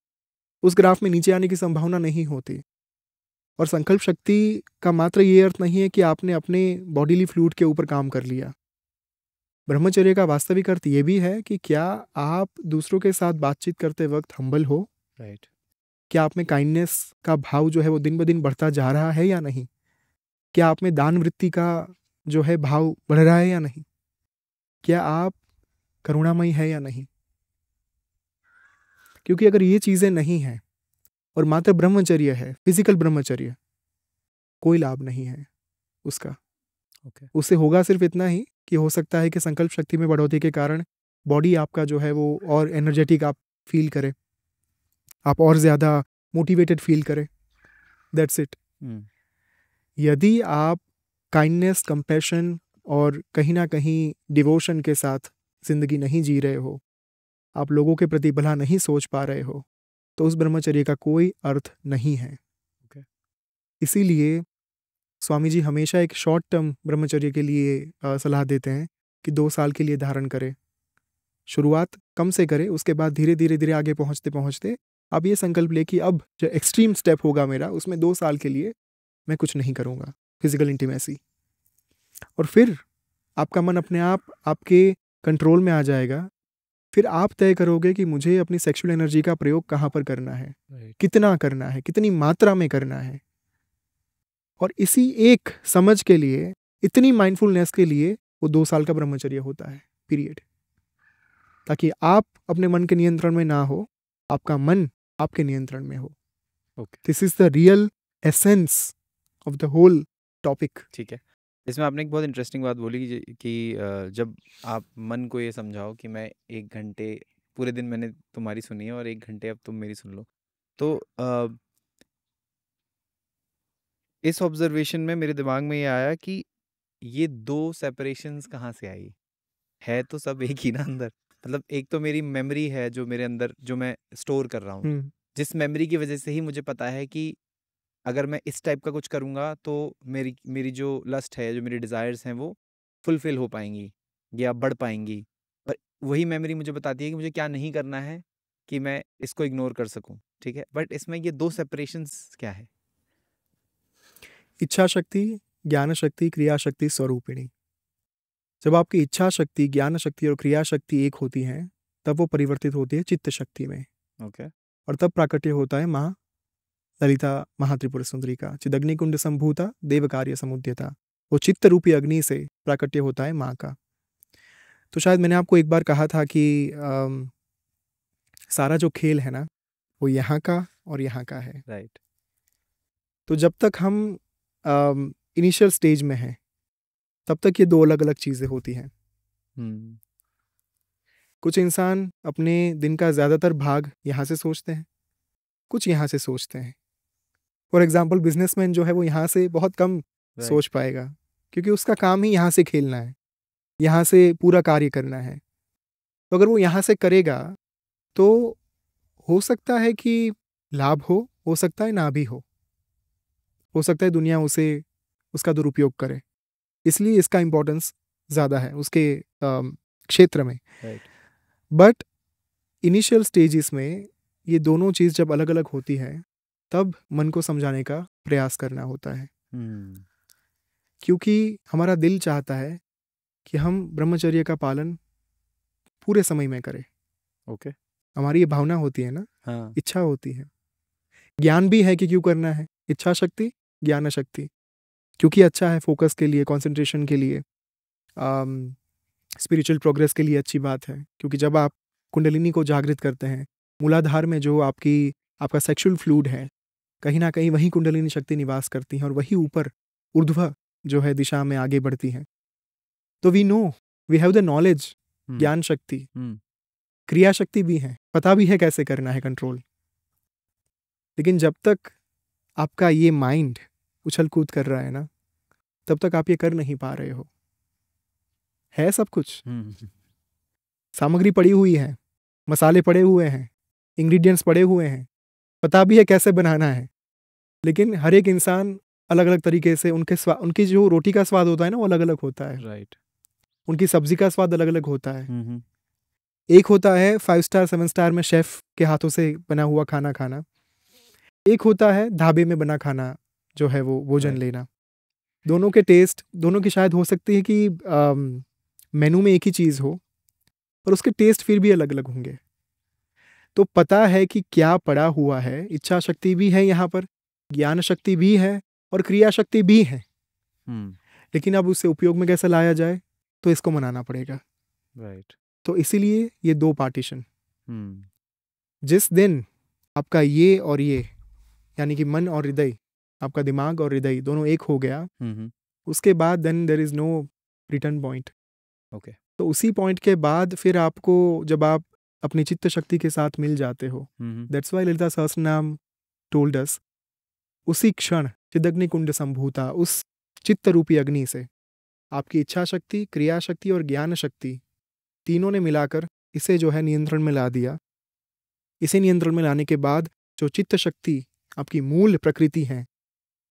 उस ग्राफ में नीचे आने की संभावना नहीं होती। और संकल्प शक्ति का मात्र ये अर्थ नहीं है कि आपने अपने बॉडीली फ्लूइड के ऊपर काम कर लिया। ब्रह्मचर्य का वास्तविक अर्थ ये भी है कि क्या आप दूसरों के साथ बातचीत करते वक्त हम्बल हो। राइट। क्या आप में काइंडनेस का भाव जो है वो दिन ब दिन बढ़ता जा रहा है या नहीं। क्या आप में दान वृत्ति का जो है भाव बढ़ रहा है या नहीं। क्या आप करुणामयी है या नहीं। क्योंकि अगर ये चीज़ें नहीं हैं और मात्र ब्रह्मचर्य है, फिजिकल ब्रह्मचर्य, कोई लाभ नहीं है उसका। उससे होगा सिर्फ इतना ही कि हो सकता है कि संकल्प शक्ति में बढ़ोतरी के कारण बॉडी आपका जो है वो और एनर्जेटिक आप फील करें, आप और ज़्यादा मोटिवेटेड फील करें। That's it. यदि आप काइंडनेस, कंपैशन और कहीं ना कहीं डिवोशन के साथ जिंदगी नहीं जी रहे हो, आप लोगों के प्रति भला नहीं सोच पा रहे हो, तो उस ब्रह्मचर्य का कोई अर्थ नहीं है। इसीलिए स्वामी जी हमेशा एक शॉर्ट टर्म ब्रह्मचर्य के लिए सलाह देते हैं कि 2 साल के लिए धारण करें। शुरुआत कम से करें, उसके बाद धीरे धीरे धीरे आगे पहुंचते पहुंचते आप ये संकल्प ले कि अब जो एक्सट्रीम स्टेप होगा मेरा, उसमें 2 साल के लिए मैं कुछ नहीं करूँगा, फिजिकल इंटीमेसी। और फिर आपका मन अपने आप आपके कंट्रोल में आ जाएगा। फिर आप तय करोगे कि मुझे अपनी सेक्सुअल एनर्जी का प्रयोग कहाँ पर करना है, कितना करना है, कितनी मात्रा में करना है। और इसी एक समझ के लिए, इतनी माइंडफुलनेस के लिए वो 2 साल का ब्रह्मचर्य होता है, पीरियड। ताकि आप अपने मन के नियंत्रण में ना हो, आपका मन आपके नियंत्रण में हो। This is the real essence of the whole topic. ठीक है। इसमें आपने एक बहुत इंटरेस्टिंग बात बोली कि जब आप मन को ये समझाओ कि मैं 1 घंटे, पूरे दिन मैंने तुम्हारी सुनी है और 1 घंटे अब तुम मेरी सुन लो, तो इस ऑब्जर्वेशन में मेरे दिमाग में ये आया कि ये 2 सेपरेशंस कहाँ से आई। है तो सब एक ही ना अंदर। मतलब एक तो मेरी मेमोरी है जो मेरे अंदर, जो मैं स्टोर कर रहा हूँ, हुँ। जिस मेमोरी की वजह से ही मुझे पता है कि अगर मैं इस टाइप का कुछ करूँगा तो मेरी मेरी जो लस्ट है, जो मेरी डिज़ायर्स हैं वो फुलफ़िल हो पाएँगी या बढ़ पाएँगी। पर वही मेमोरी मुझे बताती है कि मुझे क्या नहीं करना है कि मैं इसको इग्नोर कर सकूँ, ठीक है? बट इसमें ये 2 सेपरेशंस क्या है? इच्छा शक्ति, ज्ञान शक्ति, क्रिया शक्ति, स्वरूपिणी। जब आपकी इच्छा शक्ति, ज्ञान शक्ति और क्रिया शक्ति एक होती हैं, तब वो परिवर्तित होती है चित्त शक्ति में, ओके। और तब प्राकट्य होता है माँ ललिता महात्रिपुर सुंदरी का। चिदग्निकुंड संभूता देव कार्य समुद्यता। वो चित्त रूपी अग्नि से प्राकट्य होता है माँ का। तो शायद मैंने आपको एक बार कहा था कि सारा जो खेल है ना, वो यहाँ का और यहाँ का है। राइट। तो जब तक हम इनिशियल स्टेज में हैं, तब तक ये 2 अलग-अलग चीज़ें होती हैं। हुँ। कुछ इंसान अपने दिन का ज़्यादातर भाग यहाँ से सोचते हैं, कुछ यहाँ से सोचते हैं। फॉर एग्ज़ाम्पल बिज़नेसमैन जो है वो यहाँ से बहुत कम राइट। सोच पाएगा, क्योंकि उसका काम ही यहाँ से खेलना है, यहाँ से पूरा कार्य करना है। तो अगर वो यहाँ से करेगा, तो हो सकता है कि लाभ हो सकता है ना भी हो सकता है दुनिया उसे उसका दुरुपयोग करे। इसलिए इसका इम्पोर्टेंस ज़्यादा है उसके क्षेत्र में। राइट। बट इनिशियल स्टेजेस में ये दोनों चीज़ जब अलग-अलग होती है, तब मन को समझाने का प्रयास करना होता है। हुँ। क्योंकि हमारा दिल चाहता है कि हम ब्रह्मचर्य का पालन पूरे समय में करें। ओके। हमारी ये भावना होती है ना, हाँ। इच्छा होती है। ज्ञान भी है कि क्यों करना है, इच्छा शक्ति, ज्ञान शक्ति। क्योंकि अच्छा है फोकस के लिए, कंसंट्रेशन के लिए, स्पिरिचुअल प्रोग्रेस के लिए अच्छी बात है। क्योंकि जब आप कुंडलिनी को जागृत करते हैं, मूलाधार में जो आपका सेक्सुअल फ्लूइड है, कहीं न कहीं वहीं कुंडलिनी शक्ति निवास करती हैं और वही ऊपर ऊर्ध्व जो है दिशा में आगे बढ़ती हैं। तो वी हैव द नॉलेज, हुँ। ज्ञान शक्ति, हुँ। क्रिया शक्ति भी है, पता भी है कैसे करना है कंट्रोल। लेकिन जब तक आपका ये माइंड उछल-कूद कर रहा है ना, तब तक आप ये कर नहीं पा रहे हो। है सब कुछ, हुँ। सामग्री पड़ी हुई है, मसाले पड़े हुए हैं, इंग्रीडिएंट्स पड़े हुए हैं, पता भी है कैसे बनाना है। लेकिन हर एक इंसान अलग-अलग तरीके से उनकी जो रोटी का स्वाद होता है ना, वो अलग-अलग होता है। राइट। उनकी सब्ज़ी का स्वाद अलग-अलग होता है। हुँ, हुँ। एक होता है 5 स्टार 7 स्टार में शेफ़ के हाथों से बना हुआ खाना खाना। एक होता है ढाबे में बना खाना, जो है वो भोजन राइट। लेना। दोनों के टेस्ट, दोनों की शायद हो सकती है कि मेनू में एक ही चीज़ हो, पर उसके टेस्ट फिर भी अलग-अलग होंगे। तो पता है कि क्या पड़ा हुआ है, इच्छा शक्ति भी है यहाँ पर, ज्ञान शक्ति भी है और क्रिया शक्ति भी है। हुँ। लेकिन अब उसे उपयोग में कैसे लाया जाए, तो इसको मनाना पड़ेगा। राइट। तो इसीलिए ये 2 पार्टीशन। हुँ। जिस दिन आपका ये और ये, यानी कि मन और हृदय, आपका दिमाग और हृदय दोनों एक हो गया, हुँ, हुँ। उसके बाद then there is no return point. Okay. तो उसी पॉइंट के बाद फिर आपको, जब आप अपनी चित्त शक्ति के साथ मिल जाते हो, हुँ, हुँ। That's why Lalita Sahasranama told us, उसी क्षण चिदग्नि कुंड संभूता, उस चित्त रूपी अग्नि से आपकी इच्छा शक्ति, क्रिया शक्ति और ज्ञान शक्ति तीनों ने मिलाकर इसे जो है नियंत्रण में ला दिया। इसे नियंत्रण में लाने के बाद जो चित्त शक्ति आपकी मूल प्रकृति है,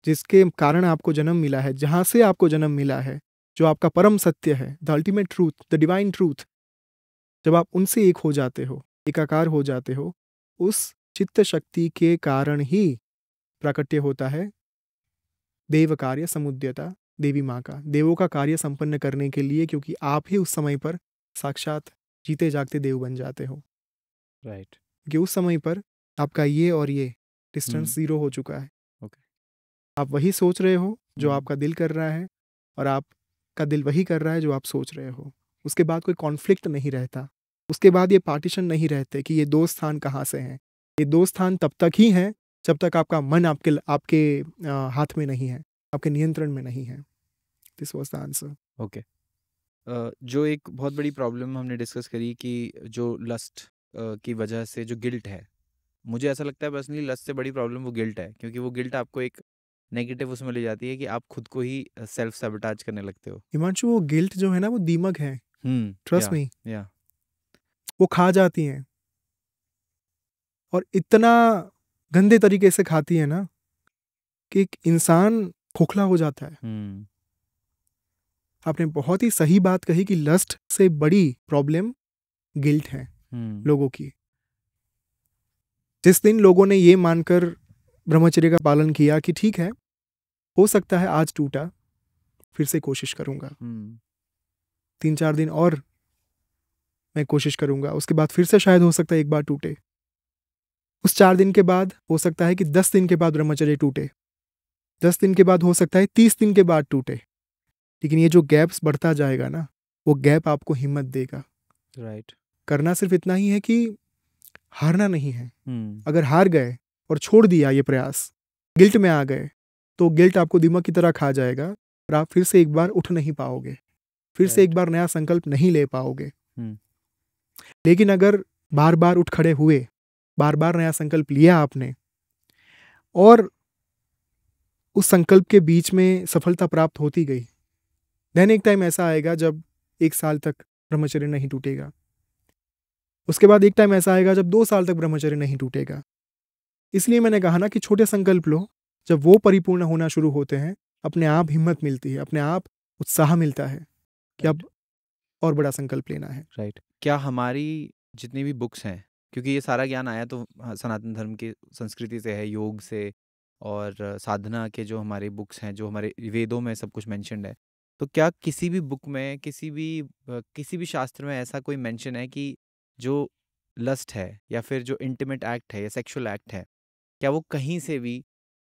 जिसके कारण आपको जन्म मिला है, जहाँ से आपको जन्म मिला है, जो आपका परम सत्य है, the ultimate truth, the divine truth, जब आप उनसे एक हो जाते हो, एकाकार हो जाते हो, उस चित्त शक्ति के कारण ही प्राकट्य होता है देव कार्य समुद्यता, देवी माँ का। देवों का कार्य संपन्न करने के लिए, क्योंकि आप ही उस समय पर साक्षात जीते जागते देव बन जाते हो। राइट। क्योंकि उस समय पर आपका ये और ये डिस्टेंस हुँ। 0 हो चुका है। ओके। आप वही सोच रहे हो जो हुँ। आपका दिल कर रहा है, और आपका दिल वही कर रहा है जो आप सोच रहे हो। उसके बाद कोई कॉन्फ्लिक्ट नहीं रहता। उसके बाद ये पार्टीशन नहीं रहते कि ये 2 स्थान कहाँ से हैं। ये 2 स्थान तब तक ही हैं जब तक आपका मन आपके हाथ में नहीं है, आपके नियंत्रण में नहीं है। This was the answer. Okay. जो एक बहुत बड़ी प्रॉब्लम हमने डिस्कस करी कि जो लस्ट की वजह से जो गिल्ट है, मुझे ऐसा लगता है पर्सनली लस्ट से बड़ी प्रॉब्लम वो गिल्ट है, क्योंकि वो गिल्ट आपको एक नेगेटिव उसमें ले जाती है कि आप खुद को ही सेल्फ सैबोटाज करने लगते हो। हिमांशु, वो गिल्ट जो है ना, वो दीमक है। ट्रस्ट मी, या वो खा जाती हैं और इतना गंदे तरीके से खाती है ना कि एक इंसान खोखला हो जाता है। आपने बहुत ही सही बात कही कि लस्ट से बड़ी प्रॉब्लम गिल्ट है लोगों की। जिस दिन लोगों ने ये मानकर ब्रह्मचर्य का पालन किया कि ठीक है, हो सकता है आज टूटा, फिर से कोशिश करूंगा, 3-4 दिन और मैं कोशिश करूंगा, उसके बाद फिर से शायद हो सकता है एक बार टूटे, उस 4 दिन के बाद हो सकता है कि 10 दिन के बाद ब्रह्मचर्य टूटे, 10 दिन के बाद हो सकता है 30 दिन के बाद टूटे। लेकिन ये जो गैप्स बढ़ता जाएगा ना, वो गैप आपको हिम्मत देगा। राइट। करना सिर्फ इतना ही है कि हारना नहीं है। अगर हार गए और छोड़ दिया ये प्रयास, गिल्ट में आ गए, तो गिल्ट आपको दिमाग की तरह खा जाएगा और आप फिर से एक बार उठ नहीं पाओगे, फिर से एक बार नया संकल्प नहीं ले पाओगे। लेकिन अगर बार बार उठ खड़े हुए, बार बार नया संकल्प लिया आपने और उस संकल्प के बीच में सफलता प्राप्त होती गई, देन एक टाइम ऐसा आएगा जब 1 साल तक ब्रह्मचर्य नहीं टूटेगा। उसके बाद एक टाइम ऐसा आएगा जब 2 साल तक ब्रह्मचर्य नहीं टूटेगा। इसलिए मैंने कहा ना कि छोटे संकल्प लो, जब वो परिपूर्ण होना शुरू होते हैं, अपने आप हिम्मत मिलती है, अपने आप उत्साह मिलता है कि अब और बड़ा संकल्प लेना है। राइट। क्या हमारी जितनी भी बुक्स हैं, क्योंकि ये सारा ज्ञान आया तो सनातन धर्म की संस्कृति से है, योग से और साधना के जो हमारे बुक्स हैं, जो हमारे वेदों में सब कुछ मेंशन्ड है, तो क्या किसी भी बुक में, किसी भी शास्त्र में ऐसा कोई मेंशन है कि जो लस्ट है या फिर जो इंटीमेट एक्ट है या सेक्सुअल एक्ट है, क्या वो कहीं से भी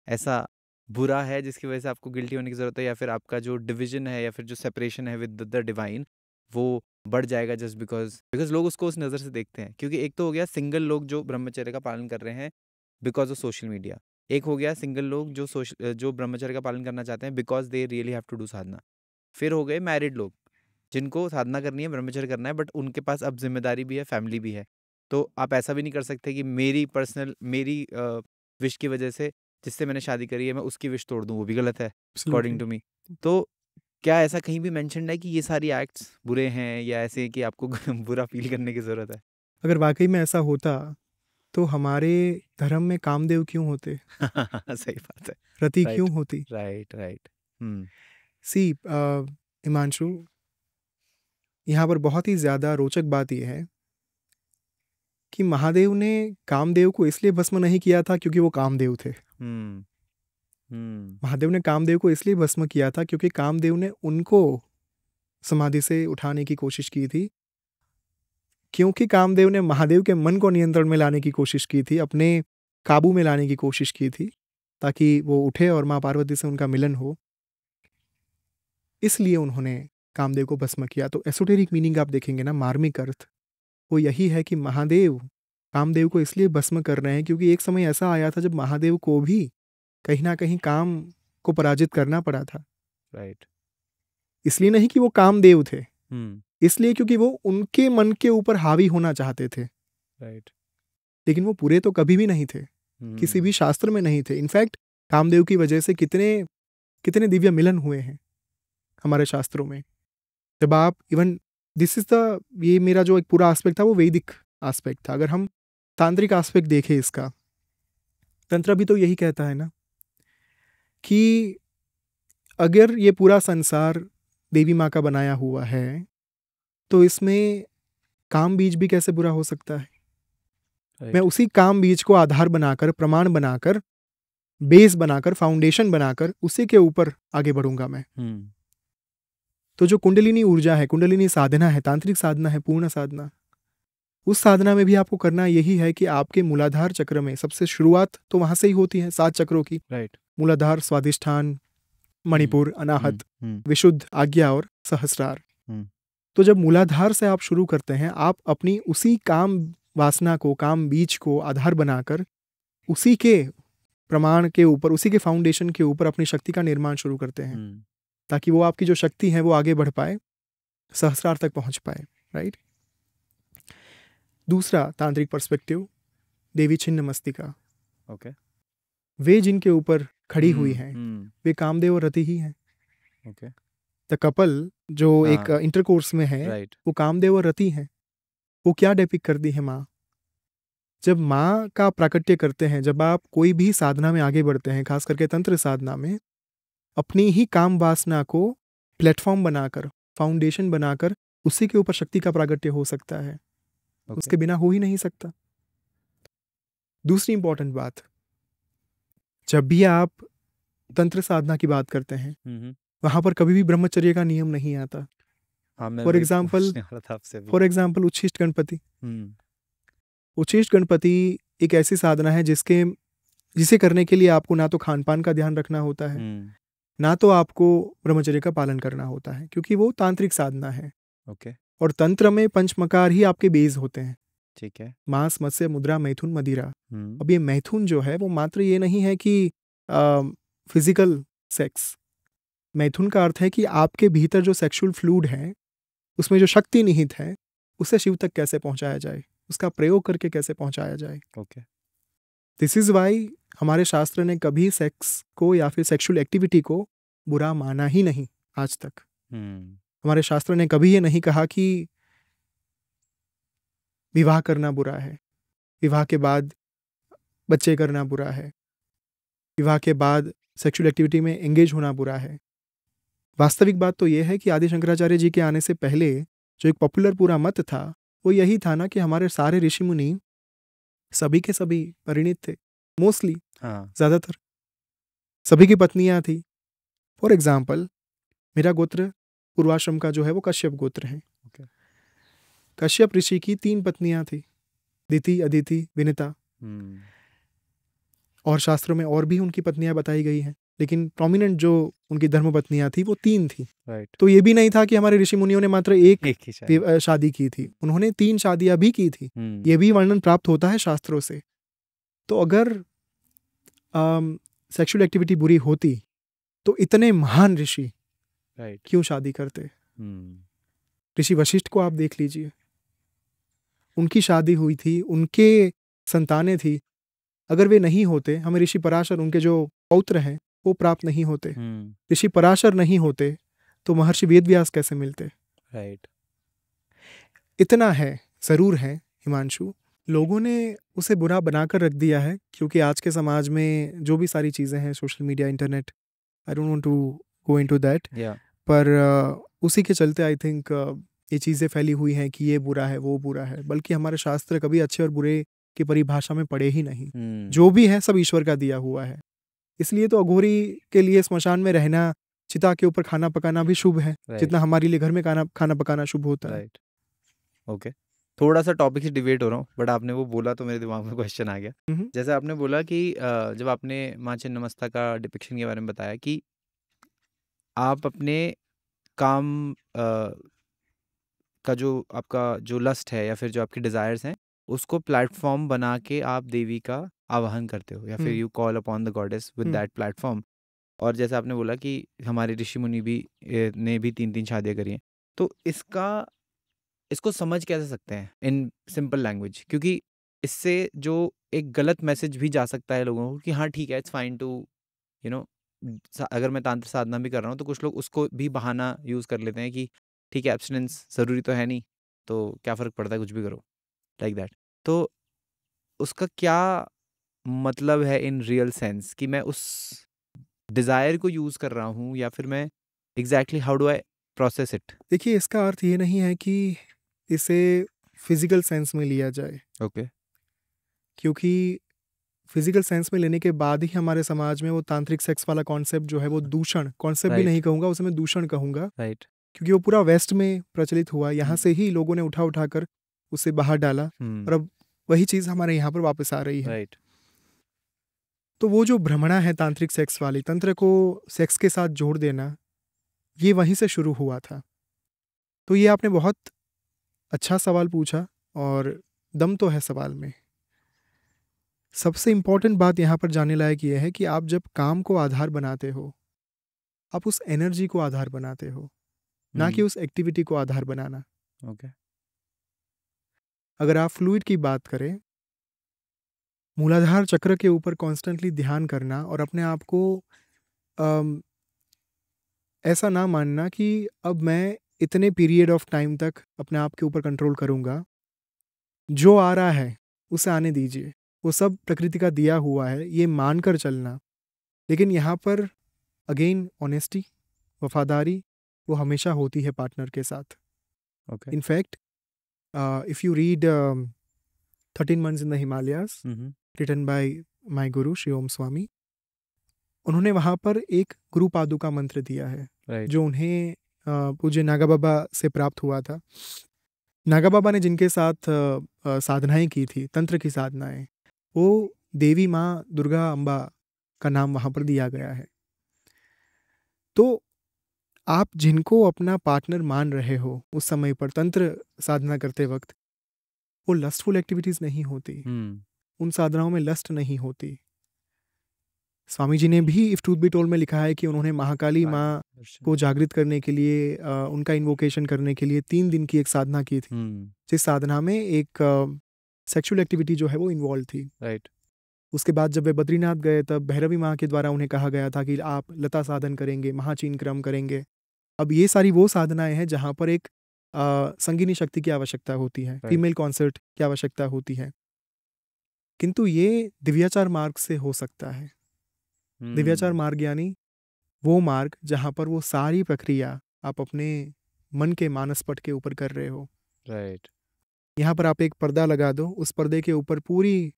ऐसा बुरा है जिसकी वजह से आपको गिल्टी होने की ज़रूरत है, या फिर आपका जो डिवीजन है या फिर जो सेपरेशन है विद द डिवाइन वो बढ़ जाएगा जस्ट बिकॉज लोग उसको उस नज़र से देखते हैं? क्योंकि एक तो हो गया सिंगल लोग जो ब्रह्मचर्य का पालन कर रहे हैं बिकॉज ऑफ सोशल मीडिया, एक हो गया सिंगल लोग जो ब्रह्मचर्य का पालन करना चाहते हैं because they really have to do sadhana, फिर हो गए मैरिड लोग जिनको साधना करनी है, ब्रह्मचर्य करना है, बट उनके पास अब जिम्मेदारी भी है, फैमिली भी है। तो आप ऐसा भी नहीं कर सकते कि मेरी विश की वजह से जिससे मैंने शादी करी है मैं उसकी विश तोड़ दूं, वो भी गलत है अकॉर्डिंग टू मी। तो क्या ऐसा कहीं भी मेंशन्ड है कि ये सारी एक्ट्स बुरे हैं या ऐसे हैं कि आपको बुरा फील करने की ज़रूरत है? अगर वाकई में ऐसा होता तो हमारे धर्म में कामदेव क्यों होते? सही बात है। रति राइट क्यों होती? Right right. सी हिमांशु, यहाँ पर बहुत ही ज़्यादा रोचक बात यह है कि महादेव ने कामदेव को इसलिए भस्म नहीं किया था क्योंकि वो कामदेव थे। महादेव ने कामदेव को इसलिए भस्म किया था क्योंकि कामदेव ने उनको समाधि से उठाने की कोशिश की थी, क्योंकि कामदेव ने महादेव के मन को नियंत्रण में लाने की कोशिश की थी, अपने काबू में लाने की कोशिश की थी, ताकि वो उठे और माँ पार्वती से उनका मिलन हो। इसलिए उन्होंने कामदेव को भस्म किया। तो एसोटेरिक मीनिंग आप देखेंगे ना, मार्मिक अर्थ वो यही है कि महादेव कामदेव को इसलिए भस्म कर रहे हैं क्योंकि एक समय ऐसा आया था जब महादेव को भी कहीं ना कहीं काम को पराजित करना पड़ा था। राइट। इसलिए नहीं कि वो कामदेव थे, इसलिए क्योंकि वो उनके मन के ऊपर हावी होना चाहते थे। राइट। लेकिन वो पूरे तो कभी भी नहीं थे, किसी भी शास्त्र में नहीं थे। इनफैक्ट कामदेव की वजह से कितने कितने दिव्य मिलन हुए हैं हमारे शास्त्रों में। जब आप इवन दिस इज द, ये मेरा जो एक पूरा एस्पेक्ट था वो वैदिक एस्पेक्ट था। अगर हम तांत्रिक एस्पेक्ट देखें इसका, तंत्र भी तो यही कहता है ना कि अगर ये पूरा संसार देवी माँ का बनाया हुआ है तो इसमें काम बीज भी कैसे बुरा हो सकता है? मैं उसी काम बीज को आधार बनाकर, प्रमाण बनाकर, बेस बनाकर, फाउंडेशन बनाकर उसी के ऊपर आगे बढ़ूंगा मैं। तो जो कुंडलिनी ऊर्जा है, कुंडलिनी साधना है, तांत्रिक साधना है, पूर्ण साधना, उस साधना में भी आपको करना यही है कि आपके मूलाधार चक्र में सबसे शुरुआत तो वहां से ही होती है 7 चक्रों की। राइट। मूलाधार, स्वादिष्ठान, मणिपुर, अनाहत, विशुद्ध, आज्ञा और सहस्रार। तो जब मूलाधार से आप शुरू करते हैं, आप अपनी उसी काम वासना को, काम बीज को आधार बनाकर उसी के प्रमाण के ऊपर, उसी के फाउंडेशन के ऊपर अपनी शक्ति का निर्माण शुरू करते हैं, ताकि वो आपकी जो शक्ति है वो आगे बढ़ पाए, सहस्रार तक पहुंच पाए। राइट। दूसरा तांत्रिक पर्सपेक्टिव, देवी छिन्न मस्तिका। ओके। वे जिनके ऊपर खड़ी हुई हैं वे कामदेव और रति ही हैं। ओके। द कपल जो एक हाँ इंटरकोर्स में है, राइट वो कामदेव और रति हैं। वो क्या डिपिक्ट करती है माँ? जब माँ का प्राकट्य करते हैं, जब आप कोई भी साधना में आगे बढ़ते हैं, खास करके तंत्र साधना में, अपनी ही काम वासना को प्लेटफॉर्म बनाकर, फाउंडेशन बनाकर, उसी के ऊपर शक्ति का प्राकट्य हो सकता है। ओके उसके बिना हो ही नहीं सकता। दूसरी इंपॉर्टेंट बात, जब भी आप तंत्र साधना की बात करते हैं, वहां पर कभी भी ब्रह्मचर्य का नियम नहीं आता। हाँ मैं फॉर वही एग्जाम्पल पूछने वाला था आपसे अभी फॉर एग्जाम्पल उच्छिष्ट गणपति। हम्म उच्छिष्ट गणपति एक ऐसी साधना है जिसे करने के लिए आपको ना तो खान पान का ध्यान रखना होता है, हम्म ना तो आपको ब्रह्मचर्य का पालन करना होता है, क्योंकि वो तांत्रिक साधना है। ओके और तंत्र में पंचमकार ही आपके बेस होते हैं, ठीक है मांस, मत्स्य, मुद्रा, मैथुन, मदिरा। हम्म अब ये मैथुन जो है वो मात्र ये नहीं है कि फिजिकल सेक्स। मैथुन का अर्थ है कि आपके भीतर जो सेक्सुअल फ्लूइड है, उसमें जो शक्ति निहित है, उसे शिव तक कैसे पहुंचाया जाए, उसका प्रयोग करके कैसे पहुंचाया जाए। ओके दिस इज वाई हमारे शास्त्र ने कभी सेक्स को या फिर सेक्सुअल एक्टिविटी को बुरा माना ही नहीं आज तक। हम्म हमारे शास्त्र ने कभी ये नहीं कहा कि विवाह करना बुरा है, विवाह के बाद बच्चे करना बुरा है, विवाह के बाद सेक्सुअल एक्टिविटी में एंगेज होना बुरा है। वास्तविक बात तो यह है कि आदि शंकराचार्य जी के आने से पहले जो एक पॉपुलर पूरा मत था, वो यही था ना कि हमारे सारे ऋषि मुनि सभी के सभी परिणित थे, मोस्टली, हाँ ज़्यादातर सभी की पत्नियां थी। फॉर एग्जाम्पल, मेरा गोत्र पूर्वाश्रम का जो है वो कश्यप गोत्र है। ओके कश्यप ऋषि की 3 पत्नियां थी, दिति, अदिति, विनिता। हम्म और शास्त्रों में और भी उनकी पत्नियां बताई गई हैं, लेकिन प्रोमिनेंट जो उनकी धर्म पत्नियां थी वो 3 थी। राइट तो ये भी नहीं था कि हमारे ऋषि मुनियों ने मात्र एक एक ही शायद शादी की थी, उन्होंने 3 शादियां भी की थी। ये भी वर्णन प्राप्त होता है शास्त्रों से। तो अगर सेक्सुअल एक्टिविटी बुरी होती तो इतने महान ऋषि राइट क्यों शादी करते? हम्म ऋषि वशिष्ठ को आप देख लीजिए, उनकी शादी हुई थी, उनके संतानें थी। अगर वे नहीं होते, हमें ऋषि पराशर, उनके जो पौत्र हैं, वो प्राप्त नहीं होते। ऋषि पराशर नहीं होते तो महर्षि वेदव्यास कैसे मिलते? राइट इतना है, जरूर है हिमांशु, लोगों ने उसे बुरा बनाकर रख दिया है, क्योंकि आज के समाज में जो भी सारी चीज़ें हैं, social media, internet, I don't want to go into that, या पर उसी के चलते आई थिंक ये चीज़ें फैली हुई हैं कि ये बुरा है, वो बुरा है। बल्कि हमारे शास्त्र कभी अच्छे और बुरे की परिभाषा में पड़े ही नहीं। जो भी है सब ईश्वर का दिया हुआ है। इसलिए तो अघोरी के लिए स्मशान में रहना, चिता के ऊपर खाना पकाना भी शुभ है, जितना हमारे लिए घर में खाना पकाना शुभ होता है। राइट ओके थोड़ा सा टॉपिक से डिबेट हो रहा हूँ, बट आपने वो बोला तो मेरे दिमाग में क्वेश्चन आ गया। जैसे आपने बोला कि जब आपने माँ छिन्नमस्ता का डिपिक्शन के बारे में बताया कि आप अपने काम का जो आपका जो लस्ट है या फिर जो आपके डिज़ायर्स हैं, उसको प्लेटफॉर्म बना के आप देवी का आवाहन करते हो या फिर you call upon the goddess with that platform. और जैसे आपने बोला कि हमारे ऋषि मुनि भी ने भी 3-3 शादियाँ करी हैं। तो इसको समझ कैसे सकते हैं इन सिंपल लैंग्वेज? क्योंकि इससे जो एक गलत मैसेज भी जा सकता है लोगों को कि हाँ ठीक है, it's fine to you know अगर मैं तांत्रिक साधना भी कर रहा हूँ तो कुछ लोग उसको भी बहाना यूज़ कर लेते हैं कि ठीक है, एब्सटिनेंस ज़रूरी तो है नहीं, तो क्या फ़र्क पड़ता है, कुछ भी करो, लाइक दैट। तो उसका क्या मतलब है इन रियल सेंस कि मैं उस डिज़ायर को यूज़ कर रहा हूँ या फिर मैं exactly how do I process it? देखिए, इसका अर्थ ये नहीं है कि इसे फिजिकल सेंस में लिया जाए, ओके क्योंकि फिजिकल सेंस में लेने के बाद ही हमारे समाज में वो तांत्रिक सेक्स वाला कॉन्सेप्ट जो है वो दूषण कॉन्सेप्ट भी राइट नहीं कहूँगा, उसे मैं दूषण कहूँगा, राइट क्योंकि वो पूरा वेस्ट में प्रचलित हुआ। यहाँ से ही लोगों ने उठा कर उसे बाहर डाला, और अब वही चीज़ हमारे यहाँ पर वापस आ रही है। राइट तो वो जो भ्रमणा है तांत्रिक सेक्स वाली, तंत्र को सेक्स के साथ जोड़ देना, ये वहीं से शुरू हुआ था। तो ये आपने बहुत अच्छा सवाल पूछा, और दम तो है सवाल में। सबसे इम्पॉर्टेंट बात यहाँ पर जानने लायक ये है कि आप जब काम को आधार बनाते हो, आप उस एनर्जी को आधार बनाते हो, ना कि उस एक्टिविटी को आधार बनाना। ओके अगर आप फ्लूइड की बात करें, मूलाधार चक्र के ऊपर कॉन्स्टेंटली ध्यान करना और अपने आप को ऐसा ना मानना कि अब मैं इतने पीरियड ऑफ टाइम तक अपने आप के ऊपर कंट्रोल करूँगा, जो आ रहा है उसे आने दीजिए, वो सब प्रकृति का दिया हुआ है, ये मानकर चलना। लेकिन यहाँ पर अगेन ऑनेस्टी, वफादारी वो हमेशा होती है पार्टनर के साथ। Okay. In fact if you read 13 months in the Himalayas written by my guru Shri ओम स्वामी, उन्होंने वहाँ पर एक गुरु पादुका मंत्र दिया है राइट। जो उन्हें पूज्य नागा बाबा से प्राप्त हुआ था। नागा बाबा ने जिनके साथ साधनाएं की थी, तंत्र की साधनाएं, वो देवी माँ दुर्गा अम्बा का नाम वहाँ पर दिया गया है। तो आप जिनको अपना पार्टनर मान रहे हो उस समय पर तंत्र साधना करते वक्त, वो लस्टफुल एक्टिविटीज़ नहीं होती, उन साधनाओं में लस्ट नहीं होती। स्वामी जी ने भी इफ ट्रूथ बी टोल्ड में लिखा है कि उन्होंने महाकाली माँ को जागृत करने के लिए उनका इन्वोकेशन करने के लिए 3 दिन की एक साधना की थी, जिस साधना में एक सेक्सुअल एक्टिविटी जो है वो इन्वॉल्व थी। राइट। उसके बाद जब वे बद्रीनाथ गए तब भैरवी माँ के द्वारा उन्हें कहा गया था कि आप लता साधन करेंगे, महाचीन क्रम करेंगे। अब ये सारी वो साधनाएं हैं जहाँ पर एक संगीनी शक्ति की आवश्यकता होती है, फीमेल कॉन्सर्ट की आवश्यकता होती है, किंतु ये दिव्याचार मार्ग से हो सकता है। दिव्याचार मार्ग यानी वो मार्ग जहाँ पर वो सारी प्रक्रिया आप अपने मन के मानस पट के ऊपर कर रहे हो। राइट। यहाँ पर आप एक पर्दा लगा दो, उस पर्दे के ऊपर पूरी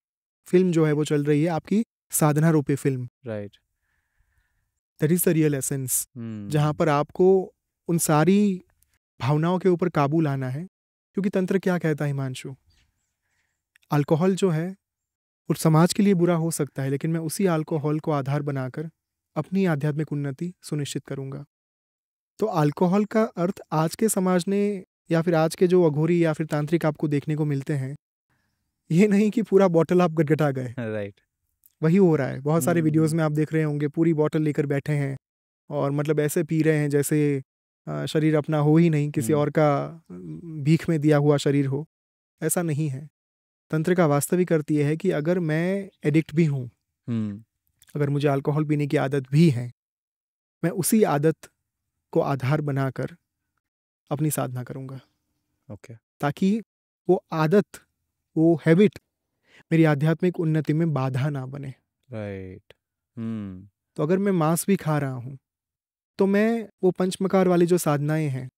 फिल्म जो है वो चल रही है, आपकी साधना रूपी film. Right. That is the real essence, जहाँ पर आपको उन सारी भावनाओं के ऊपर काबू लाना है। क्योंकि तंत्र क्या कहता है हिमांशु, अल्कोहल जो है वो समाज के लिए बुरा हो सकता है, लेकिन मैं उसी अल्कोहल को आधार बनाकर अपनी आध्यात्मिक उन्नति सुनिश्चित करूंगा। तो अल्कोहल का अर्थ आज के समाज ने या फिर आज के जो अघोरी या फिर तांत्रिक आपको देखने को मिलते हैं, ये नहीं कि पूरा बॉटल आप गटगटा गए। राइट। वही हो रहा है। बहुत सारे वीडियोस में आप देख रहे होंगे, पूरी बॉटल लेकर बैठे हैं और मतलब ऐसे पी रहे हैं जैसे शरीर अपना हो ही नहीं, किसी और का भीख में दिया हुआ शरीर हो। ऐसा नहीं है। तंत्र का वास्तविक अर्थ ये है कि अगर मैं एडिक्ट भी हूँ, अगर मुझे अल्कोहल पीने की आदत भी है, मैं उसी आदत को आधार बनाकर अपनी साधना करूँगा। ओके। ताकि वो आदत, वो हैबिट मेरी आध्यात्मिक उन्नति में बाधा ना बने। राइट। तो अगर मैं मांस भी खा रहा हूँ तो मैं वो पंचमकार वाली जो साधनाएं हैं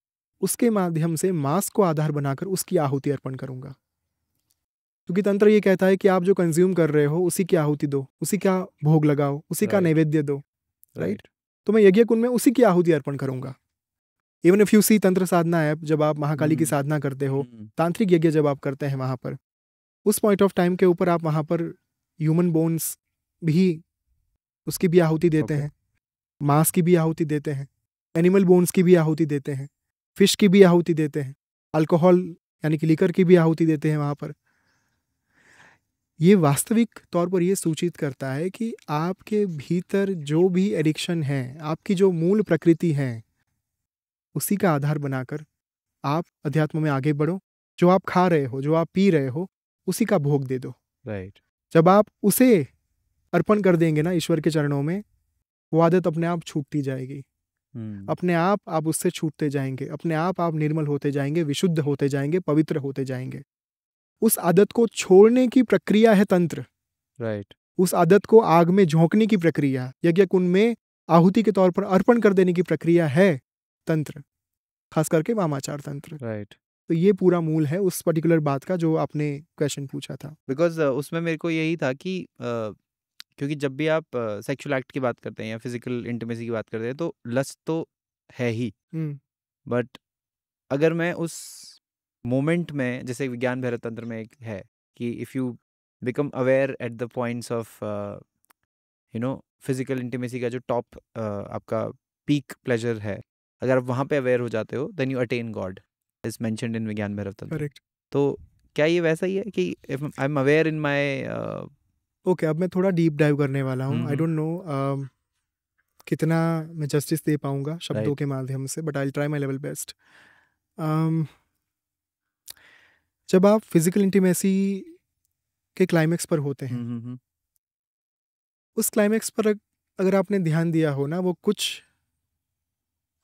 उसके माध्यम से मांस को आधार बनाकर उसकी आहुति अर्पण करूँगा। क्योंकि तंत्र ये कहता है कि आप जो कंज्यूम कर रहे हो उसी की आहुति दो, उसी का भोग लगाओ, उसी का नैवेद्य दो। राइट। तो मैं यज्ञ कुंड में उसी की आहुति अर्पण करूँगा। इवन इफ यू सी तंत्र साधना ऐप, जब आप महाकाली की साधना करते हो, तांत्रिक यज्ञ जब आप करते हैं वहाँ पर, उस पॉइंट ऑफ टाइम के ऊपर आप वहाँ पर ह्यूमन बोन्स भी, उसकी भी आहुति देते हैं, मांस की भी आहुति देते हैं, एनिमल बोन्स की भी आहुति देते हैं, फिश की भी आहुति देते हैं, अल्कोहल यानी कि लीकर की भी आहुति देते हैं वहाँ पर। ये वास्तविक तौर पर ये सूचित करता है कि आपके भीतर जो भी एडिक्शन है, आपकी जो मूल प्रकृति है, उसी का आधार बनाकर आप अध्यात्म में आगे बढ़ो। जो आप खा रहे हो, जो आप पी रहे हो, उसी का भोग दे दो। राइट। जब आप उसे अर्पण कर देंगे ना ईश्वर के चरणों में, वो आदत अपने आप छूटती जाएगी। अपने आप उससे छूटते जाएंगे, अपने आप निर्मल होते जाएंगे, विशुद्ध होते जाएंगे, पवित्र होते जाएंगे। उस आदत को छोड़ने की प्रक्रिया है तंत्र। राइट। उस आदत को आग में झोंकने की प्रक्रिया, यज्ञ कुंड में आहुति के तौर पर अर्पण कर देने की प्रक्रिया है तंत्र, खास करके वामाचार तंत्र। राइट। तो ये पूरा मूल है उस पर्टिकुलर बात का जो आपने क्वेश्चन पूछा था। बिकॉज उसमें मेरे को यही था कि क्योंकि जब भी आप सेक्सुअल एक्ट की बात करते हैं या फिजिकल इंटीमेसी की बात करते हैं तो लस्ट तो है ही, बट अगर मैं उस मोमेंट में, जैसे विज्ञान भैरव तंत्र में एक है कि if you become aware at the points of physical intimacy का जो टॉप आपका पीक प्लेजर है, अगर आप वहाँ पे अवेयर हो जाते हो, then you attain God, is mentioned in Vigyan Bhairav तंत्र। करेक्ट। तो क्या ये वैसा ही है कि if I am aware in my okay, अब मैं थोड़ा डीप डाइव करने वाला हूँ। आई डोंट नो कितना मैं जस्टिस दे पाऊंगा शब्दों के माध्यम से, but I will try my level best. जब आप फिजिकल इंटीमेसी के क्लाइमेक्स पर होते हैं, उस क्लाइमेक्स पर अगर आपने ध्यान दिया हो ना, वो कुछ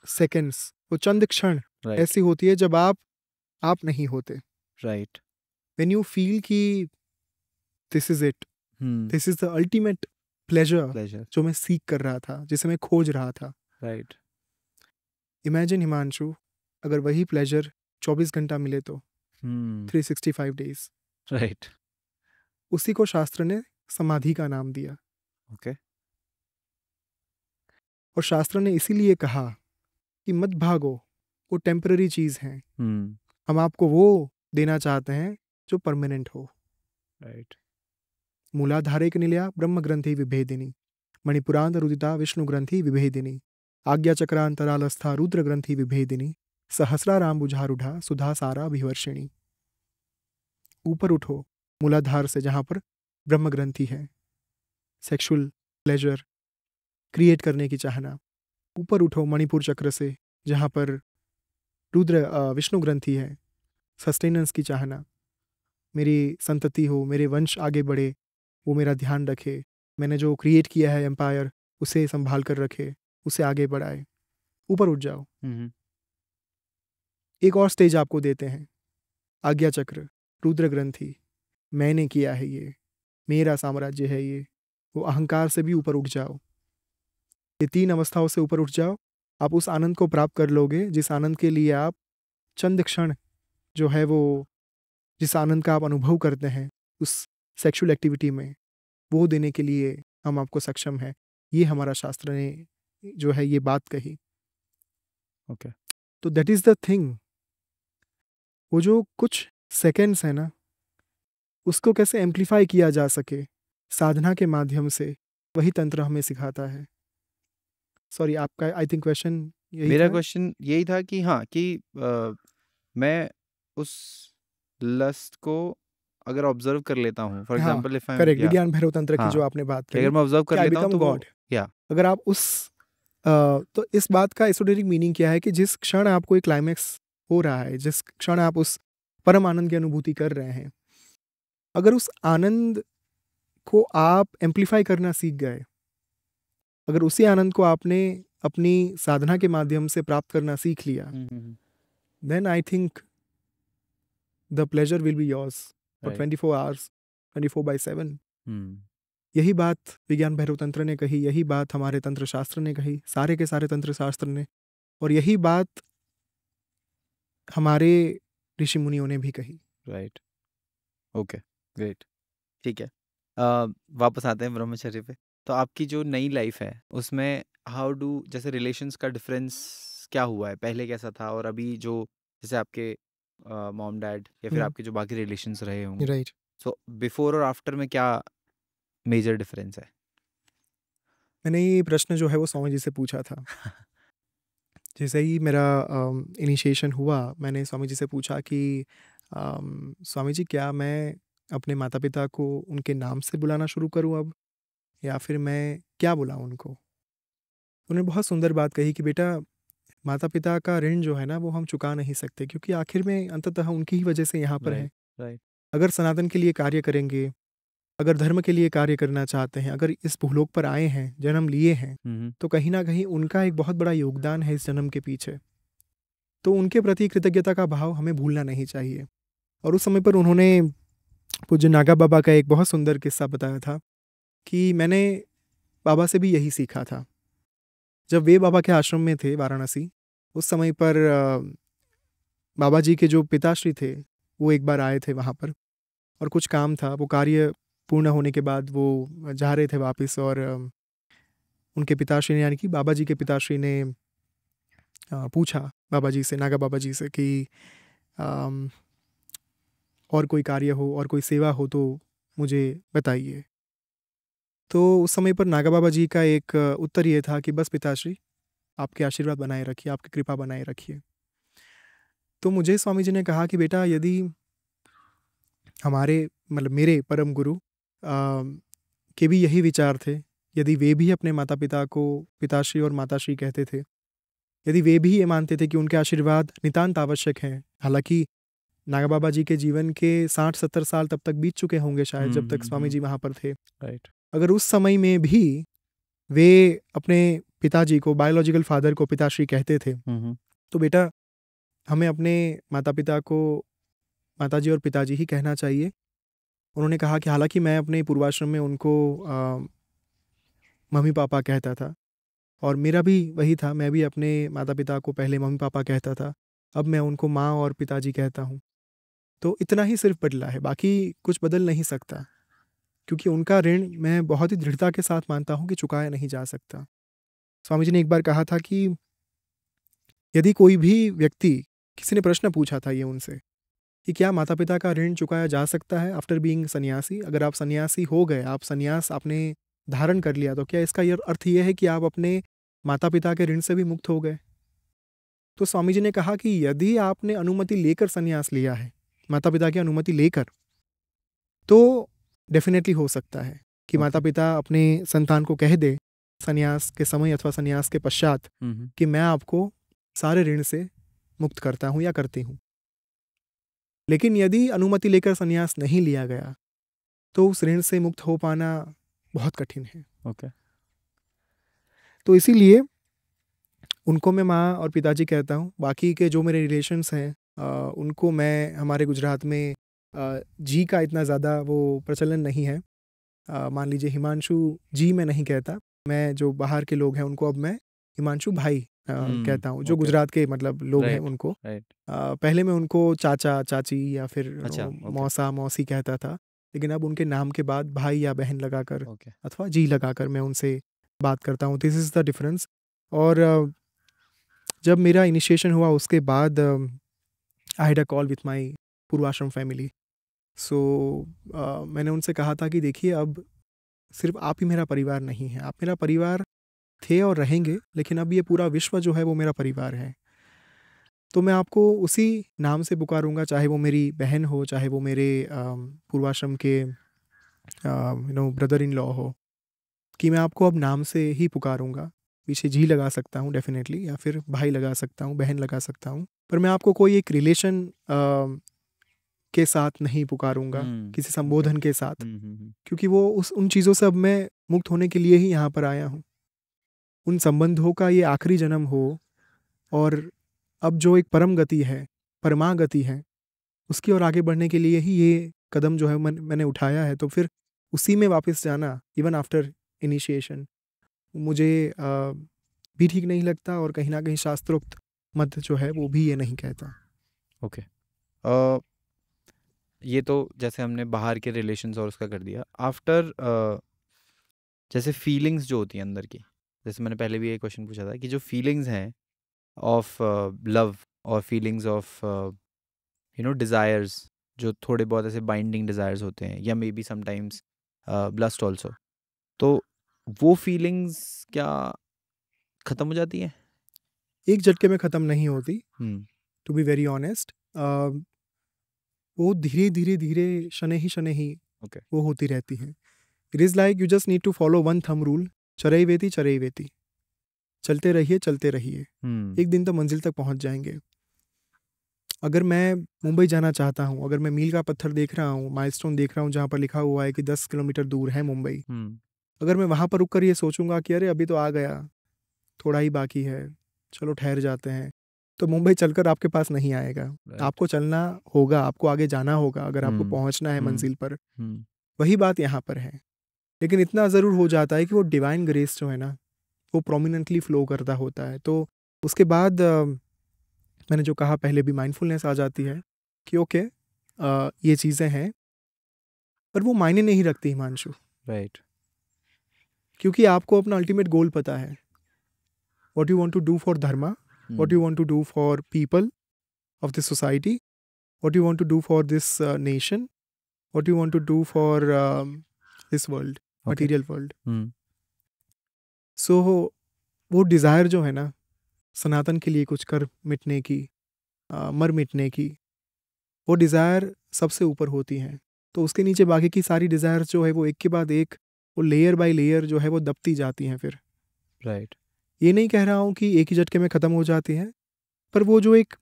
सेकंड्स, वो चंद क्षण राइट ऐसी होती है जब आप नहीं होते। राइट व्हेन यू फील कि this is it, this is the ultimate pleasure pleasure जो मैं सीख कर रहा था, जिसे मैं खोज रहा था। राइट इमेजिन हिमांशु, अगर वही प्लेजर 24 घंटा मिले तो 365 डेज। राइट उसी को शास्त्र ने समाधि का नाम दिया। ओके और शास्त्र ने इसीलिए कहा कि मत भागो, वो टेम्पररी चीज हैं, हम आपको वो देना चाहते हैं जो परमानेंट हो। राइट मूलाधारेक निलया ब्रह्म ग्रंथि विभेदिनी, मणिपुरांत रुदिता विष्णु ग्रंथि विभेदिनी, आज्ञा चक्रांतरालस्था रुद्र ग्रंथि विभेदिनी, सहस्राराम बुझारूढ़ा सुधा सारा विवर्षिणी। ऊपर उठो मूलाधार से, जहां पर ब्रह्म ग्रंथि है, सेक्सुअल प्लेजर क्रिएट करने की चाहना। ऊपर उठो मणिपुर चक्र से, जहां पर विष्णु ग्रंथि है, सस्टेनेंस की चाहना, मेरी संतति हो, मेरे वंश आगे बढ़े, वो मेरा ध्यान रखे, मैंने जो क्रिएट किया है एम्पायर उसे संभाल कर रखे, उसे आगे बढ़ाए। ऊपर उठ जाओ। एक और स्टेज आपको देते हैं, आज्ञा चक्र, रुद्र ग्रंथि, मैंने किया है ये, मेरा साम्राज्य है ये। वो अहंकार से भी ऊपर उठ जाओ। ये 3 अवस्थाओं से ऊपर उठ जाओ, आप उस आनंद को प्राप्त कर लोगे जिस आनंद के लिए आप चंद क्षण जो है वो, जिस आनंद का आप अनुभव करते हैं उस सेक्सुअल एक्टिविटी में, वो देने के लिए हम आपको सक्षम हैं। ये हमारा शास्त्र ने जो है ये बात कही। ओके तो दैट इज द थिंग। वो जो कुछ सेकेंड्स है ना, उसको कैसे एम्प्लीफाई किया जा सके साधना के माध्यम से, वही तंत्र हमें सिखाता है। सॉरी, आपका आई थिंक क्वेश्चन यही मेरा था? क्वेश्चन यही था कि हाँ कि मैं उस लस्ट को अगर ऑब्जर्व कर लेता हूँ, फॉर हाँ, एग्जांपल इफ आई करेक्ट। विज्ञान भैरव तंत्र की जो हाँ आपने बात कि अगर करी मैं ऑब्जर्व कि कर आई लेता हूँ बिकम तो वो गॉड, या अगर आप उस तो इस बात का एसोटेरिक मीनिंग क्या है कि जिस क्षण आपको एक क्लाइमैक्स हो रहा है, जिस क्षण आप उस परम आनंद की अनुभूति कर रहे हैं, अगर उस आनंद को आप एम्प्लीफाई करना सीख गए, अगर उसी आनंद को आपने अपनी साधना के माध्यम से प्राप्त करना सीख लिया, then I think the pleasure will be yours for right 24 hours, 24/7। यही बात विज्ञान भैरव तंत्र ने कही, यही बात हमारे तंत्र शास्त्र ने कही, सारे के सारे तंत्र शास्त्र ने, और यही बात हमारे ऋषि मुनियों ने भी कही। राइट ओके ग्रेट ठीक है। वापस आते हैं ब्रह्मचर्य पे। तो आपकी जो नई लाइफ है उसमें हाउ डू, जैसे रिलेशंस का डिफरेंस क्या हुआ है, पहले कैसा था और अभी जो, जैसे आपके मॉम डैड या फिर आपके जो बाकी रिलेशंस रहे होंगे, राइट। सो बिफोर और आफ्टर में क्या मेजर डिफरेंस है? मैंने ये प्रश्न जो है वो स्वामी जी से पूछा था। जैसे ही मेरा इनिशिएशन हुआ, मैंने स्वामी जी से पूछा कि स्वामी जी, क्या मैं अपने माता पिता को उनके नाम से बुलाना शुरू करूं अब, या फिर मैं क्या बुलाऊं उनको? उन्होंने बहुत सुंदर बात कही कि बेटा, माता पिता का ऋण जो है ना वो हम चुका नहीं सकते, क्योंकि आखिर में अंततः उनकी ही वजह से यहाँ पर हैं। राइट अगर सनातन के लिए कार्य करेंगे, अगर धर्म के लिए कार्य करना चाहते हैं, अगर इस भूलोक पर आए हैं, जन्म लिए हैं, तो कहीं ना कहीं उनका एक बहुत बड़ा योगदान है इस जन्म के पीछे। तो उनके प्रति कृतज्ञता का भाव हमें भूलना नहीं चाहिए। और उस समय पर उन्होंने पूज्य नागा बाबा का एक बहुत सुंदर किस्सा बताया था कि मैंने बाबा से भी यही सीखा था। जब वे बाबा के आश्रम में थे वाराणसी, उस समय पर बाबा जी के जो पिताश्री थे वो एक बार आए थे वहाँ पर, और कुछ काम था, वो कार्य पूर्ण होने के बाद वो जा रहे थे वापस, और उनके पिताश्री ने, यानी कि बाबा जी के पिताश्री ने पूछा बाबा जी से, नागा बाबा जी से कि और कोई कार्य हो और कोई सेवा हो तो मुझे बताइए। तो उस समय पर नागा बाबा जी का एक उत्तर ये था कि बस पिताश्री, आपके आशीर्वाद बनाए रखिए, आपकी कृपा बनाए रखिए। तो मुझे स्वामी जी ने कहा कि बेटा, यदि हमारे मतलब मेरे परम गुरु के भी यही विचार थे, यदि वे भी अपने माता पिता को पिताश्री और माताश्री कहते थे, यदि वे भी ये मानते थे कि उनके आशीर्वाद नितांत आवश्यक हैं, हालांकि नागा बाबा जी के जीवन के 60-70 साल तब तक बीत चुके होंगे शायद, जब तक स्वामी जी वहाँ पर थे। राइट अगर उस समय में भी वे अपने पिताजी को, बायोलॉजिकल फादर को पिताश्री कहते थे, हम्म। तो बेटा हमें अपने माता पिता को माताजी और पिताजी ही कहना चाहिए। उन्होंने कहा कि हालांकि मैं अपने पूर्वाश्रम में उनको मम्मी पापा कहता था, और मेरा भी वही था, मैं भी अपने माता पिता को पहले मम्मी पापा कहता था, अब मैं उनको माँ और पिताजी कहता हूँ। तो इतना ही सिर्फ बदला है, बाकी कुछ बदल नहीं सकता, क्योंकि उनका ऋण मैं बहुत ही दृढ़ता के साथ मानता हूँ कि चुकाया नहीं जा सकता। स्वामी जी ने एक बार कहा था कि यदि कोई भी व्यक्ति, किसी ने प्रश्न पूछा था ये उनसे कि क्या माता पिता का ऋण चुकाया जा सकता है आफ्टर बीइंग सन्यासी, अगर आप सन्यासी हो गए, आप सन्यास आपने धारण कर लिया, तो क्या इसका ये अर्थ ये है कि आप अपने माता पिता के ऋण से भी मुक्त हो गए? तो स्वामी जी ने कहा कि यदि आपने अनुमति लेकर सन्यास लिया है, माता पिता की अनुमति लेकर, तो डेफिनेटली हो सकता है कि माता पिता अपने संतान को कह दे सन्यास के समय अथवा सन्यास के पश्चात कि मैं आपको सारे ऋण से मुक्त करता हूँ या करती हूँ। लेकिन यदि अनुमति लेकर सन्यास नहीं लिया गया तो उस ऋण से मुक्त हो पाना बहुत कठिन है। ओके। तो इसीलिए उनको मैं माँ और पिताजी कहता हूँ। बाकी के जो मेरे रिलेशंस हैं उनको मैं, हमारे गुजरात में जी का इतना ज़्यादा वो प्रचलन नहीं है। मान लीजिए हिमांशु जी मैं नहीं कहता, मैं जो बाहर के लोग हैं उनको अब मैं हिमांशु भाई कहता हूँ, जो गुजरात के मतलब लोग हैं उनको। पहले मैं उनको चाचा चाची या फिर मौसा मौसी कहता था, लेकिन अब उनके नाम के बाद भाई या बहन लगाकर अथवा जी लगाकर मैं उनसे बात करता हूँ। This is the difference. और जब मेरा इनिशिएशन हुआ उसके बाद I had a call with my purvashram family. So मैंने उनसे कहा था कि देखिए अब सिर्फ आप ही मेरा परिवार नहीं है, आप मेरा परिवार थे और रहेंगे, लेकिन अब ये पूरा विश्व जो है वो मेरा परिवार है। तो मैं आपको उसी नाम से पुकारूंगा, चाहे वो मेरी बहन हो, चाहे वो मेरे पूर्वाश्रम के ब्रदर इन लॉ हो, कि मैं आपको अब नाम से ही पुकारूंगा। पीछे जी लगा सकता हूँ डेफिनेटली, या फिर भाई लगा सकता हूँ, बहन लगा सकता हूँ, पर मैं आपको कोई एक रिलेशन के साथ नहीं पुकारूंगा, किसी संबोधन के साथ, क्योंकि वो उन चीज़ों से अब मैं मुक्त होने के लिए ही यहाँ पर आया हूँ। उन संबंधों का ये आखिरी जन्म हो, और अब जो एक परम गति है, परमागति है, उसकी ओर आगे बढ़ने के लिए ही ये कदम जो है मैंने उठाया है। तो फिर उसी में वापस जाना इवन आफ्टर इनिशिएशन मुझे भी ठीक नहीं लगता, और कहीं ना कहीं शास्त्रोक्त मत जो है वो भी ये नहीं कहता। ओके। ये तो जैसे हमने बाहर के रिलेशंस और उसका कर दिया। आफ्टर जैसे फीलिंग्स जो होती हैं अंदर की, जैसे मैंने पहले भी ये क्वेश्चन पूछा था कि जो फीलिंग्स हैं ऑफ लव और फीलिंग्स ऑफ डिज़ायर्स, जो थोड़े बहुत ऐसे बाइंडिंग डिज़ायर्स होते हैं, या maybe sometimes lust also, तो वो फीलिंग्स क्या ख़त्म हो जाती हैं? एक झटके में ख़त्म नहीं होती, टू बी वेरी ऑनेस्ट। वो धीरे धीरे धीरे शनै ही वो होती रहती हैं। It is like you just need to follow one thumb rule, चरई वेती। चलते रहिए, एक दिन तो मंजिल तक पहुंच जाएंगे। अगर मैं मुंबई जाना चाहता हूँ, अगर मैं मील का पत्थर देख रहा हूँ, माइलस्टोन देख रहा हूँ जहाँ पर लिखा हुआ है कि 10 किलोमीटर दूर है मुंबई, अगर मैं वहाँ पर रुक कर ये सोचूंगा कि अरे अभी तो आ गया, थोड़ा ही बाकी है, चलो ठहर जाते हैं, तो मुंबई चलकर आपके पास नहीं आएगा। आपको चलना होगा, आपको आगे जाना होगा, अगर आपको पहुँचना है मंजिल पर। वही बात यहाँ पर है। लेकिन इतना ज़रूर हो जाता है कि वो डिवाइन ग्रेस जो है ना, वो प्रोमिनेंटली फ्लो करता होता है। तो उसके बाद मैंने जो कहा पहले भी, माइंडफुलनेस आ जाती है कि ओके ये चीज़ें हैं, पर वो मायने नहीं रखती हिमांशु। राइट। क्योंकि आपको अपना अल्टीमेट गोल पता है, what you want to do for dharma, what you want to do for people of this society, what you want to do for this nation, what you want to do for this world, material world. So वो desire जो है ना, सनातन के लिए कुछ कर मिटने की, मर मिटने की, वो डिज़ायर सबसे ऊपर होती हैं। तो उसके नीचे बाकी की सारी डिज़ायर्स जो है वो एक के बाद एक, वो लेयर बाय लेयर जो है वो दबती जाती हैं फिर। राइट। ये नहीं कह रहा हूँ कि एक ही झटके में ख़त्म हो जाती हैं, पर वो जो एक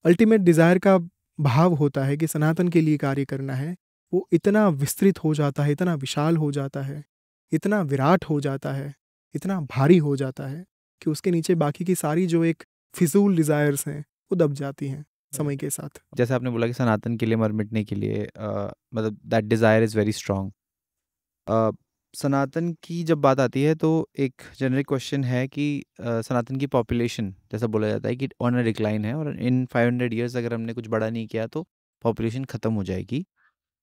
अल्टीमेट डिज़ायर का भाव होता है कि सनातन के लिए कार्य करना है, वो इतना विस्तृत हो जाता है, इतना विशाल हो जाता है, इतना विराट हो जाता है इतना भारी हो जाता है कि उसके नीचे बाकी की सारी जो एक फिजूल डिज़ायर्स हैं वो दब जाती हैं समय के साथ। जैसे आपने बोला कि सनातन के लिए मर मिटने के लिए मतलब that desire is very strong. Sanatan की जब बात आती है तो एक जेनरिक क्वेश्चन है कि सनातन की पॉपुलेशन जैसा बोला जाता है कि ऑन अ डिक्लाइन है और इन 500 ईयर्स अगर हमने कुछ बड़ा नहीं किया तो पॉपुलेशन ख़त्म हो जाएगी।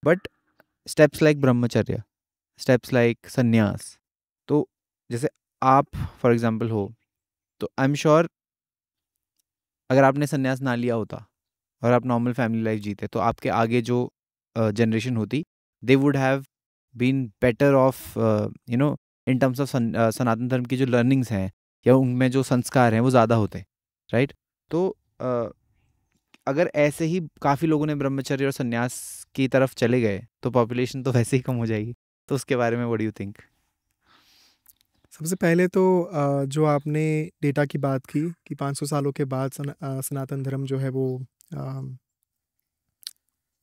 बट स्टेप्स लाइक ब्रह्मचर्य, स्टेप्स लाइक संन्यास, तो जैसे आप फॉर एग्जांपल हो, तो आई एम श्योर अगर आपने संन्यास ना लिया होता और आप नॉर्मल फैमिली लाइफ जीते तो आपके आगे जो जनरेशन होती they would have been better off in terms of Sanatan Dharma की जो लर्निंग्स हैं या उनमें जो संस्कार हैं वो ज़्यादा होते, राइट? तो अगर ऐसे ही काफ़ी लोगों ने ब्रह्मचर्य और संन्यास की तरफ चले गए तो पॉपुलेशन तो वैसे ही कम हो जाएगी। तो उसके बारे में व्हाट डू यू थिंक? सबसे पहले तो जो आपने डेटा की बात की कि 500 सालों के बाद सनातन धर्म जो है वो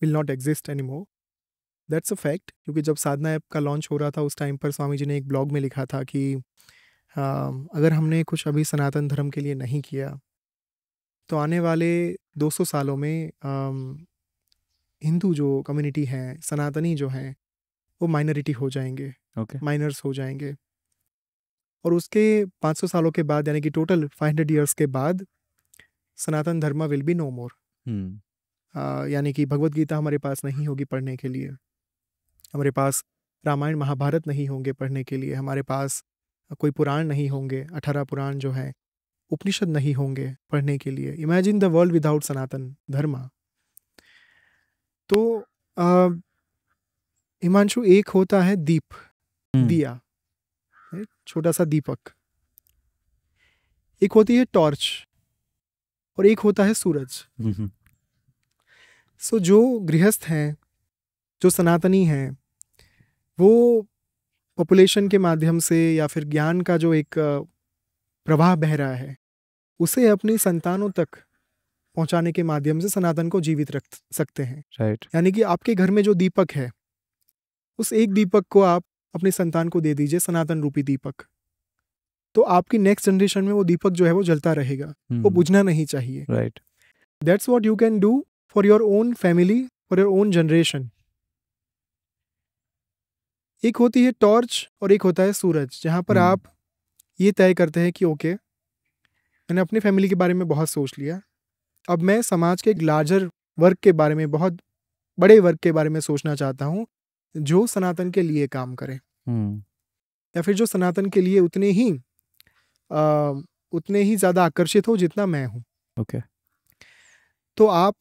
will not exist any more. That's a fact, क्योंकि जब साधना ऐप का लॉन्च हो रहा था उस टाइम पर स्वामी जी ने एक ब्लॉग में लिखा था कि अगर हमने कुछ अभी सनातन धर्म के लिए नहीं किया तो आने वाले 200 सालों में हिंदू जो कम्युनिटी हैं, सनातनी जो हैं, वो माइनॉरिटी हो जाएंगे, ओके। माइनर्स हो जाएंगे। और उसके 500 सालों के बाद यानी कि टोटल 500 ईयर्स के बाद सनातन धर्म विल बी नो मोर। यानी कि भगवत गीता हमारे पास नहीं होगी पढ़ने के लिए, हमारे पास रामायण महाभारत नहीं होंगे पढ़ने के लिए, हमारे पास कोई पुराण नहीं होंगे, 18 पुराण जो हैं, उपनिषद नहीं होंगे पढ़ने के लिए। इमेजिन द वर्ल्ड विदाउट सनातन धर्म। तो हिमांशु, एक होता है दीप, दिया, छोटा सा दीपक, एक होती है टॉर्च और एक होता है सूरज। सो जो गृहस्थ हैं, जो सनातनी हैं, वो पॉपुलेशन के माध्यम से या फिर ज्ञान का जो एक प्रवाह बह रहा है उसे अपनी संतानों तक पहुंचाने के माध्यम से सनातन को जीवित रख सकते हैं। राइट। यानी कि आपके घर में जो दीपक है उस एक दीपक को आप अपनी संतान को दे दीजिए, सनातन रूपी दीपक, तो आपकी नेक्स्ट जनरेशन में वो दीपक जो है वो जलता रहेगा, वो बुझना नहीं चाहिए। Right. That's what you can do for your own family, for your own generation. एक होती है टॉर्च और एक होता है सूरज, जहाँ पर आप ये तय करते हैं कि ओके, मैंने अपनी फैमिली के बारे में बहुत सोच लिया, अब मैं समाज के एक लार्जर वर्ग के बारे में, बहुत बड़े वर्ग के बारे में सोचना चाहता हूँ जो सनातन के लिए काम करे, या फिर जो सनातन के लिए उतने ही ज़्यादा आकर्षित हो जितना मैं हूँ। ओके। तो आप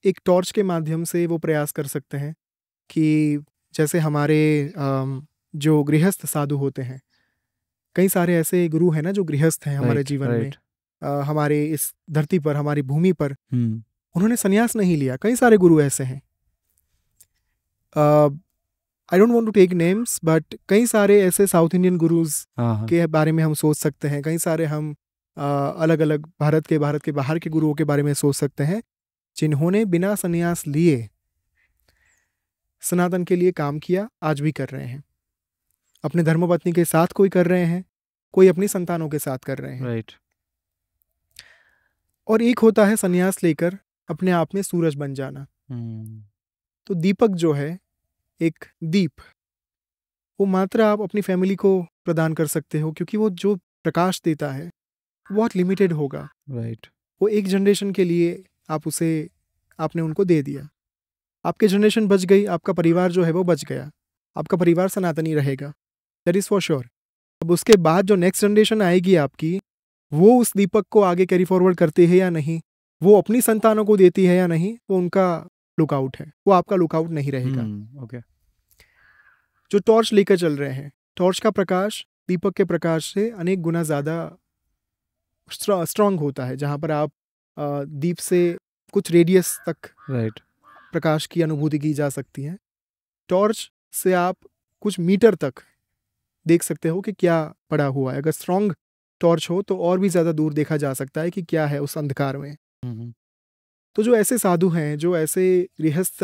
एक टॉर्च के माध्यम से वो प्रयास कर सकते हैं कि जैसे हमारे जो गृहस्थ साधु होते हैं, कई सारे ऐसे गुरु हैं ना जो गृहस्थ हैं हमारे जीवन में, हमारे इस धरती पर, हमारी भूमि पर, उन्होंने संन्यास नहीं लिया। कई सारे गुरु ऐसे हैं, I don't want to take names, but कई सारे ऐसे साउथ इंडियन गुरुज के बारे में हम सोच सकते हैं। कई सारे हम अलग अलग भारत के बाहर के गुरुओं के बारे में सोच सकते हैं जिन्होंने बिना संन्यास लिए सनातन के लिए काम किया, आज भी कर रहे हैं। अपने धर्मपत्नी के साथ कोई कर रहे हैं, कोई अपनी संतानों के साथ कर रहे हैं। राइट। और एक होता है संन्यास लेकर अपने आप में सूरज बन जाना। तो दीपक जो है, एक दीप, वो मात्र आप अपनी फैमिली को प्रदान कर सकते हो, क्योंकि वो जो प्रकाश देता है बहुत लिमिटेड होगा। राइट। वो एक जनरेशन के लिए आपने उनको दे दिया, आपकी जनरेशन बच गई, आपका परिवार जो है वो बच गया, आपका परिवार सनातनी रहेगा, दैट इज़ फॉर श्योर। अब उसके बाद जो नेक्स्ट जनरेशन आएगी आपकी, वो उस दीपक को आगे कैरी फॉरवर्ड करती है या नहीं, वो अपनी संतानों को देती है या नहीं, वो उनका लुकआउट है, वो आपका लुकआउट नहीं रहेगा। ओके। जो टॉर्च लेकर चल रहे हैं, टॉर्च का प्रकाश दीपक के प्रकाश से अनेक गुना ज़्यादा स्ट्रांग होता है, जहाँ पर आप दीप से कुछ रेडियस तक राइट प्रकाश की अनुभूति की जा सकती है। टॉर्च से आप कुछ मीटर तक देख सकते हो कि क्या पड़ा हुआ है। अगर स्ट्रांग टॉर्च हो तो और भी ज़्यादा दूर देखा जा सकता है कि क्या है उस अंधकार में। तो जो ऐसे साधु हैं, जो ऐसे गृहस्थ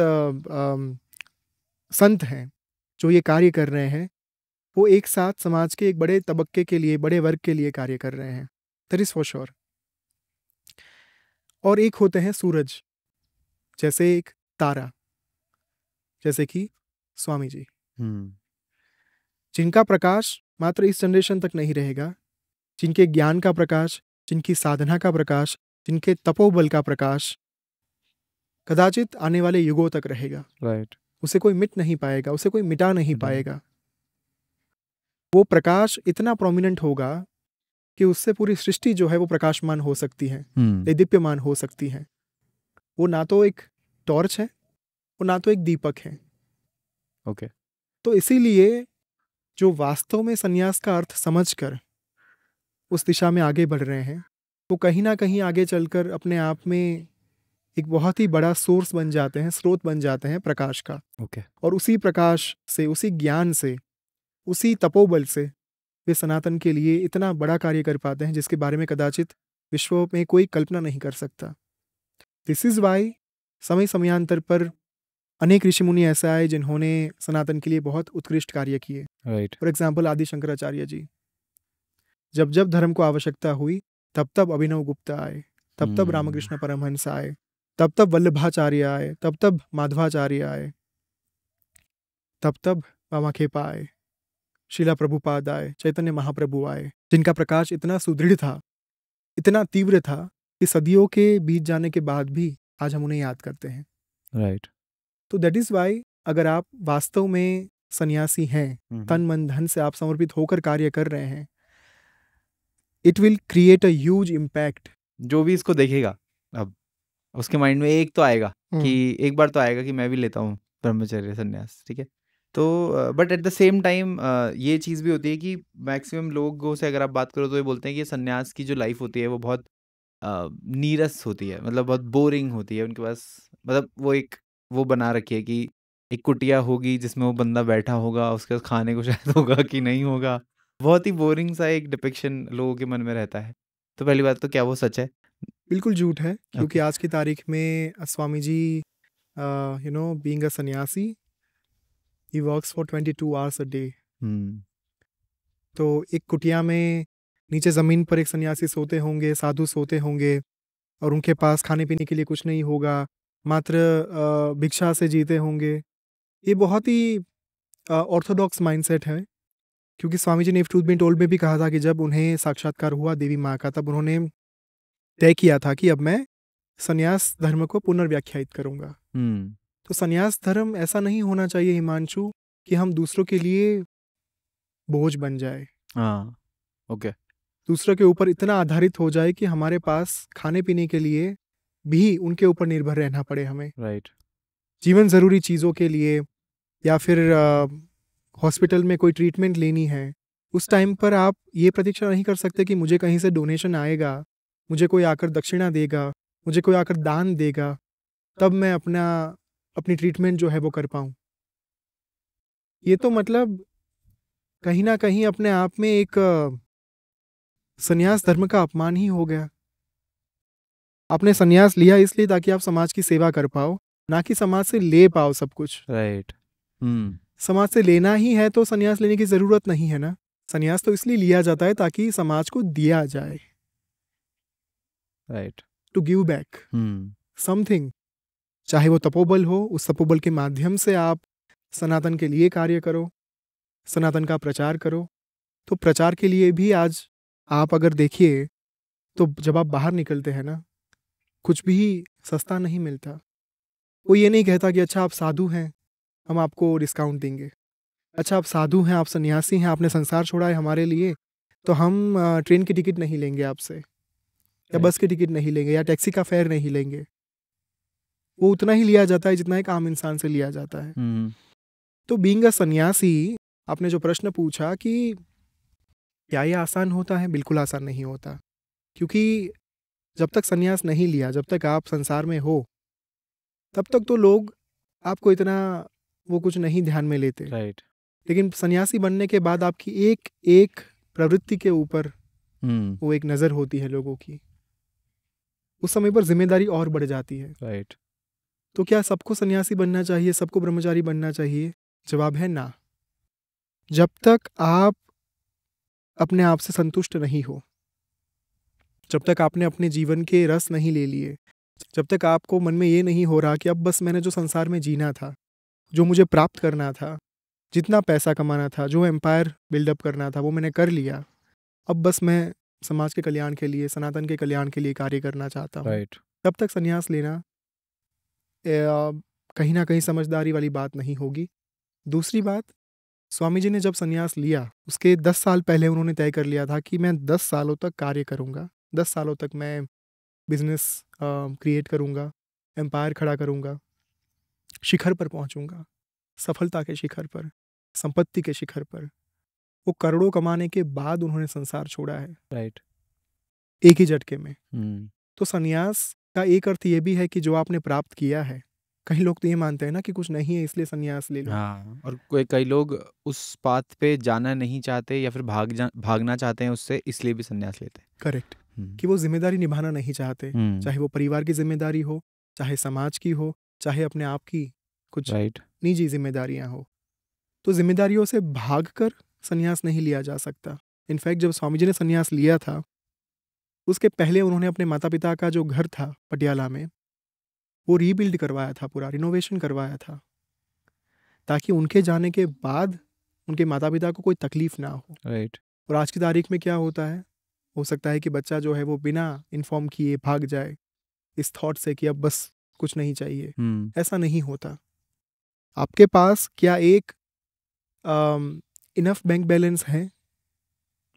संत हैं जो ये कार्य कर रहे हैं, वो एक साथ समाज के एक बड़े तबक्के के लिए, बड़े वर्ग के लिए कार्य कर रहे हैं, दैट इज फॉर श्योर। और एक होते हैं सूरज, जैसे एक तारा, जैसे कि स्वामी जी, जिनका प्रकाश मात्र इस जनरेशन तक नहीं रहेगा, जिनके ज्ञान का प्रकाश, जिनकी साधना का प्रकाश, जिनके तपोबल का प्रकाश कदाचित आने वाले युगों तक रहेगा। राइट। उसे कोई मिट नहीं पाएगा, उसे कोई मिटा नहीं मिटा पाएगा। वो प्रकाश इतना प्रोमिनेंट होगा कि उससे पूरी सृष्टि जो है वो प्रकाशमान हो सकती है, दीप्यमान हो सकती है। वो ना तो एक टॉर्च है, वो ना तो एक दीपक है। ओके। तो इसीलिए जो वास्तव में संन्यास का अर्थ समझकर उस दिशा में आगे बढ़ रहे हैं, वो कहीं ना कहीं आगे चलकर अपने आप में एक बहुत ही बड़ा सोर्स बन जाते हैं, स्रोत बन जाते हैं प्रकाश का। ओके। और उसी प्रकाश से, उसी ज्ञान से, उसी तपोबल से वे सनातन के लिए इतना बड़ा कार्य कर पाते हैं जिसके बारे में कदाचित विश्व में कोई कल्पना नहीं कर सकता। दिस इज वाई समय समयांतर पर अनेक ऋषि मुनि ऐसे आए जिन्होंने सनातन के लिए बहुत उत्कृष्ट कार्य किए। राइट। फॉर एग्जाम्पल आदि शंकराचार्य जी, जब जब धर्म को आवश्यकता हुई तब तब अभिनव गुप्ता आए, तब तब रामकृष्ण परमहंस आए, तब तब वल्लभाचार्य आए, तब तब माधवाचार्य आए, तब तब मामाखेपा आए, शीला प्रभुपाद आए, चैतन्य महाप्रभु आए, जिनका प्रकाश इतना सुदृढ़ था, इतना तीव्र था कि सदियों के बीत जाने के बाद भी आज हम उन्हें याद करते हैं। राइट। तो दैट इज वाई अगर आप वास्तव में सन्यासी हैं, तन मन धन से आप समर्पित होकर कार्य कर रहे हैं, it will create a huge impact. जो भी इसको देखेगा अब उसके माइंड में एक तो आएगा कि एक बार तो आएगा कि मैं भी लेता हूँ ब्रह्मचर्य संन्यास, ठीक है। तो but at the same time ये चीज़ भी होती है कि मैक्सिमम लोगों से अगर आप बात करो तो ये बोलते हैं कि संन्यास की जो लाइफ होती है वो बहुत नीरस होती है, मतलब बहुत बोरिंग होती है। उनके पास मतलब वो बना रखी है कि एक कुटिया होगी जिसमें वो बंदा बैठा होगा, उसके पास खाने को शायद होगा कि नहीं होगा। बहुत ही बोरिंग सा एक डिपिक्शन लोगों के मन में रहता है। तो पहली बात तो क्या वो सच है? बिल्कुल झूठ है, क्योंकि Okay. आज की तारीख में स्वामी जी बीइंग अ सन्यासी, he works for 22 hours a day. तो एक कुटिया में नीचे ज़मीन पर एक सन्यासी सोते होंगे, साधु सोते होंगे, और उनके पास खाने पीने के लिए कुछ नहीं होगा, मात्र भिक्षा से जीते होंगे। ये बहुत ही ऑर्थोडॉक्स माइंडसेट है, क्योंकि स्वामी जी ने इफ ट्रूथ बीन टोल्ड में भी कहा था कि जब उन्हें साक्षात्कार हुआ देवी माँ का, तब उन्होंने तय किया था कि अब मैं संन्यास धर्म को पुनर्व्याख्यायित करूंगा। तो संन्यास धर्म ऐसा नहीं होना चाहिए हिमांशु कि हम दूसरों के लिए बोझ बन जाए, हाँ, ओके। दूसरों के ऊपर इतना आधारित हो जाए कि हमारे पास खाने पीने के लिए भी उनके ऊपर निर्भर रहना पड़े हमें। राइट। जीवन ज़रूरी चीज़ों के लिए, या फिर हॉस्पिटल में कोई ट्रीटमेंट लेनी है, उस टाइम पर आप ये प्रतीक्षा नहीं कर सकते कि मुझे कहीं से डोनेशन आएगा, मुझे कोई आकर दक्षिणा देगा, मुझे कोई आकर दान देगा, तब मैं अपनी ट्रीटमेंट जो है वो कर पाऊँ। ये तो मतलब कहीं ना कहीं अपने आप में एक संन्यास धर्म का अपमान ही हो गया। आपने संन्यास लिया इसलिए ताकि आप समाज की सेवा कर पाओ, ना कि समाज से ले पाओ सब कुछ। राइट। समाज से लेना ही है तो संन्यास लेने की जरूरत नहीं है ना। संन्यास तो इसलिए लिया जाता है ताकि समाज को दिया जाए, right, to give back something. चाहे वो तपोबल हो, उस तपोबल के माध्यम से आप सनातन के लिए कार्य करो, सनातन का प्रचार करो। तो प्रचार के लिए भी आज आप अगर देखिए तो जब आप बाहर निकलते हैं ना, कुछ भी सस्ता नहीं मिलता। वो ये नहीं कहता कि अच्छा आप साधु हैं, हम आपको डिस्काउंट देंगे। अच्छा आप साधु हैं, आप सन्यासी हैं, आपने संसार छोड़ा है हमारे लिए, तो हम ट्रेन की टिकट नहीं लेंगे आपसे, या बस की टिकट नहीं लेंगे, या टैक्सी का फेयर नहीं लेंगे। वो उतना ही लिया जाता है जितना एक आम इंसान से लिया जाता है। तो बीइंग अ सन्यासी, आपने जो प्रश्न पूछा कि क्या ये आसान होता है, बिल्कुल आसान नहीं होता। क्योंकि जब तक सन्यास नहीं लिया, जब तक आप संसार में हो, तब तक तो लोग आपको इतना वो कुछ नहीं ध्यान में लेते। राइट। लेकिन सन्यासी बनने के बाद आपकी एक एक प्रवृत्ति के ऊपर वो एक नज़र होती है लोगों की। उस समय पर जिम्मेदारी और बढ़ जाती है। राइट। तो क्या सबको सन्यासी बनना चाहिए, सबको ब्रह्मचारी बनना चाहिए? जवाब है ना। जब तक आप अपने आप से संतुष्ट नहीं हो, जब तक आपने अपने जीवन के रस नहीं ले लिए, जब तक आपको मन में ये नहीं हो रहा कि अब बस मैंने जो संसार में जीना था, जो मुझे प्राप्त करना था, जितना पैसा कमाना था, जो एम्पायर बिल्डअप करना था, वो मैंने कर लिया, अब बस मैं समाज के कल्याण के लिए, सनातन के कल्याण के लिए कार्य करना चाहता हूँ, राइट। तब तक संन्यास लेना कहीं ना कहीं समझदारी वाली बात नहीं होगी। दूसरी बात, स्वामी जी ने जब संन्यास लिया उसके 10 साल पहले उन्होंने तय कर लिया था कि मैं 10 सालों तक कार्य करूँगा, 10 सालों तक मैं बिजनेस क्रिएट करूँगा, एम्पायर खड़ा करूँगा, शिखर पर पहुँचूँगा, सफलता के शिखर पर, संपत्ति के शिखर पर। वो करोड़ों कमाने के बाद उन्होंने संसार छोड़ा है, राइट। एक ही झटके में। तो संन्यास का एक अर्थ ये भी है कि जो आपने प्राप्त किया है, कई लोग तो ये मानते हैं ना कि कुछ नहीं है इसलिए संन्यास ले लो। हाँ, और कई लोग उस पाथ पे जाना नहीं चाहते या फिर भागना चाहते हैं उससे, इसलिए भी संन्यास लेते हैं। करेक्ट, कि वो जिम्मेदारी निभाना नहीं चाहते, चाहे वो परिवार की जिम्मेदारी हो, चाहे समाज की हो, चाहे अपने आप की कुछ राइट। निजी जिम्मेदारियां हो। तो जिम्मेदारियों से भागकर संन्यास नहीं लिया जा सकता। इनफैक्ट जब स्वामी जी ने संन्यास लिया था, उसके पहले उन्होंने अपने माता पिता का जो घर था पटियाला में, वो रीबिल्ड करवाया था, पूरा रिनोवेशन करवाया था, ताकि उनके जाने के बाद उनके माता पिता को कोई तकलीफ ना हो। राइट। और आज की तारीख में क्या होता है, हो सकता है कि बच्चा जो है वो बिना इन्फॉर्म किए भाग जाए इस थॉट से कि अब बस कुछ नहीं चाहिए। ऐसा नहीं होता। आपके पास क्या एक इनफ बैंक बैलेंस है?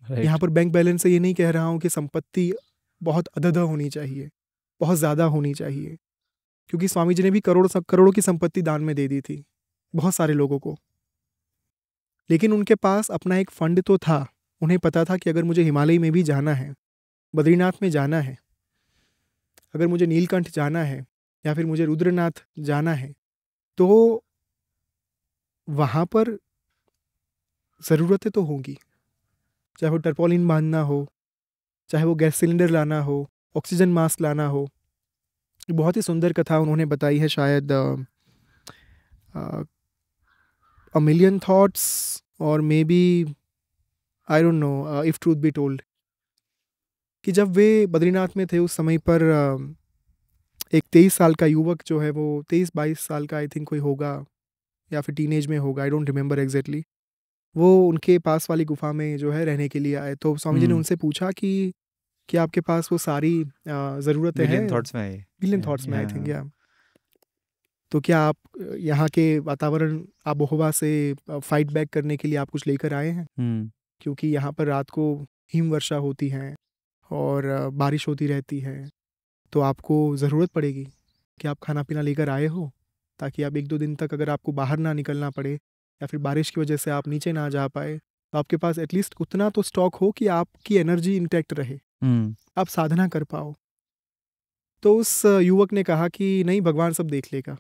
यहाँ पर बैंक बैलेंस से ये नहीं कह रहा हूँ कि संपत्ति बहुत अदद होनी चाहिए, बहुत ज़्यादा होनी चाहिए, क्योंकि स्वामी जी ने भी करोड़ों की संपत्ति दान में दे दी थी बहुत सारे लोगों को। लेकिन उनके पास अपना एक फंड तो था। उन्हें पता था कि अगर मुझे हिमालय में भी जाना है, बद्रीनाथ में जाना है, अगर मुझे नीलकंठ जाना है या फिर मुझे रुद्रनाथ जाना है, तो वहाँ पर ज़रूरतें तो होंगी, चाहे वो टर्पोलिन बांधना हो, चाहे वो गैस सिलेंडर लाना हो, ऑक्सीजन मास्क लाना हो। बहुत ही सुंदर कथा उन्होंने बताई है, शायद अ मिलियन थॉट्स और maybe I don't know if truth be told, कि जब वे बद्रीनाथ में थे उस समय पर एक 23 साल का युवक जो है, वो 23-22 साल का आई थिंक कोई होगा, या फिर टीनेज में होगा, आई डोंट रिमेंबर एग्जैक्टली, वो उनके पास वाली गुफा में जो है रहने के लिए आए। तो स्वामी जी ने उनसे पूछा कि आपके पास वो सारी ज़रूरतें हैं? मिलियन थॉट्स में आई थिंक, या तो क्या आप यहाँ के वातावरण आबोहवा से फाइट बैक करने के लिए आप कुछ लेकर आए हैं? क्योंकि यहाँ पर रात को हिम वर्षा होती है और बारिश होती रहती है, तो आपको ज़रूरत पड़ेगी कि आप खाना पीना लेकर आए हो, ताकि आप 1-2 दिन तक अगर आपको बाहर ना निकलना पड़े या फिर बारिश की वजह से आप नीचे ना जा पाए, तो आपके पास एटलीस्ट उतना तो स्टॉक हो कि आपकी एनर्जी इंटैक्ट रहे, आप साधना कर पाओ। तो उस युवक ने कहा कि नहीं, भगवान सब देख लेगा,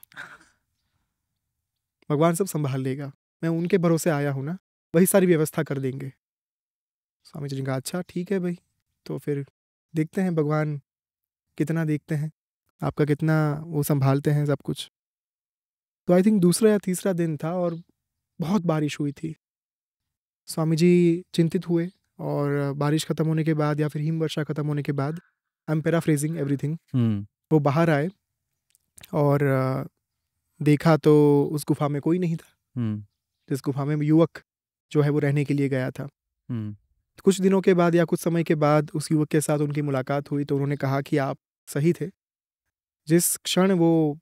भगवान सब संभाल लेगा, मैं उनके भरोसे आया हूँ ना, वही सारी व्यवस्था कर देंगे। स्वामी जी ने कहा अच्छा ठीक है भाई, तो फिर देखते हैं भगवान कितना देखते हैं, आपका कितना वो संभालते हैं सब कुछ। तो आई थिंक दूसरा या तीसरा दिन था और बहुत बारिश हुई थी। स्वामी जी चिंतित हुए और बारिश ख़त्म होने के बाद या फिर हिम वर्षा ख़त्म होने के बाद, आई एम पैराफ्रेजिंग एवरीथिंग, वो बाहर आए और देखा तो उस गुफा में कोई नहीं था, जिस गुफा में युवक जो है वो रहने के लिए गया था। कुछ दिनों के बाद या कुछ समय के बाद उस युवक के साथ उनकी मुलाकात हुई, तो उन्होंने कहा कि आप सही थे, जिस क्षण वो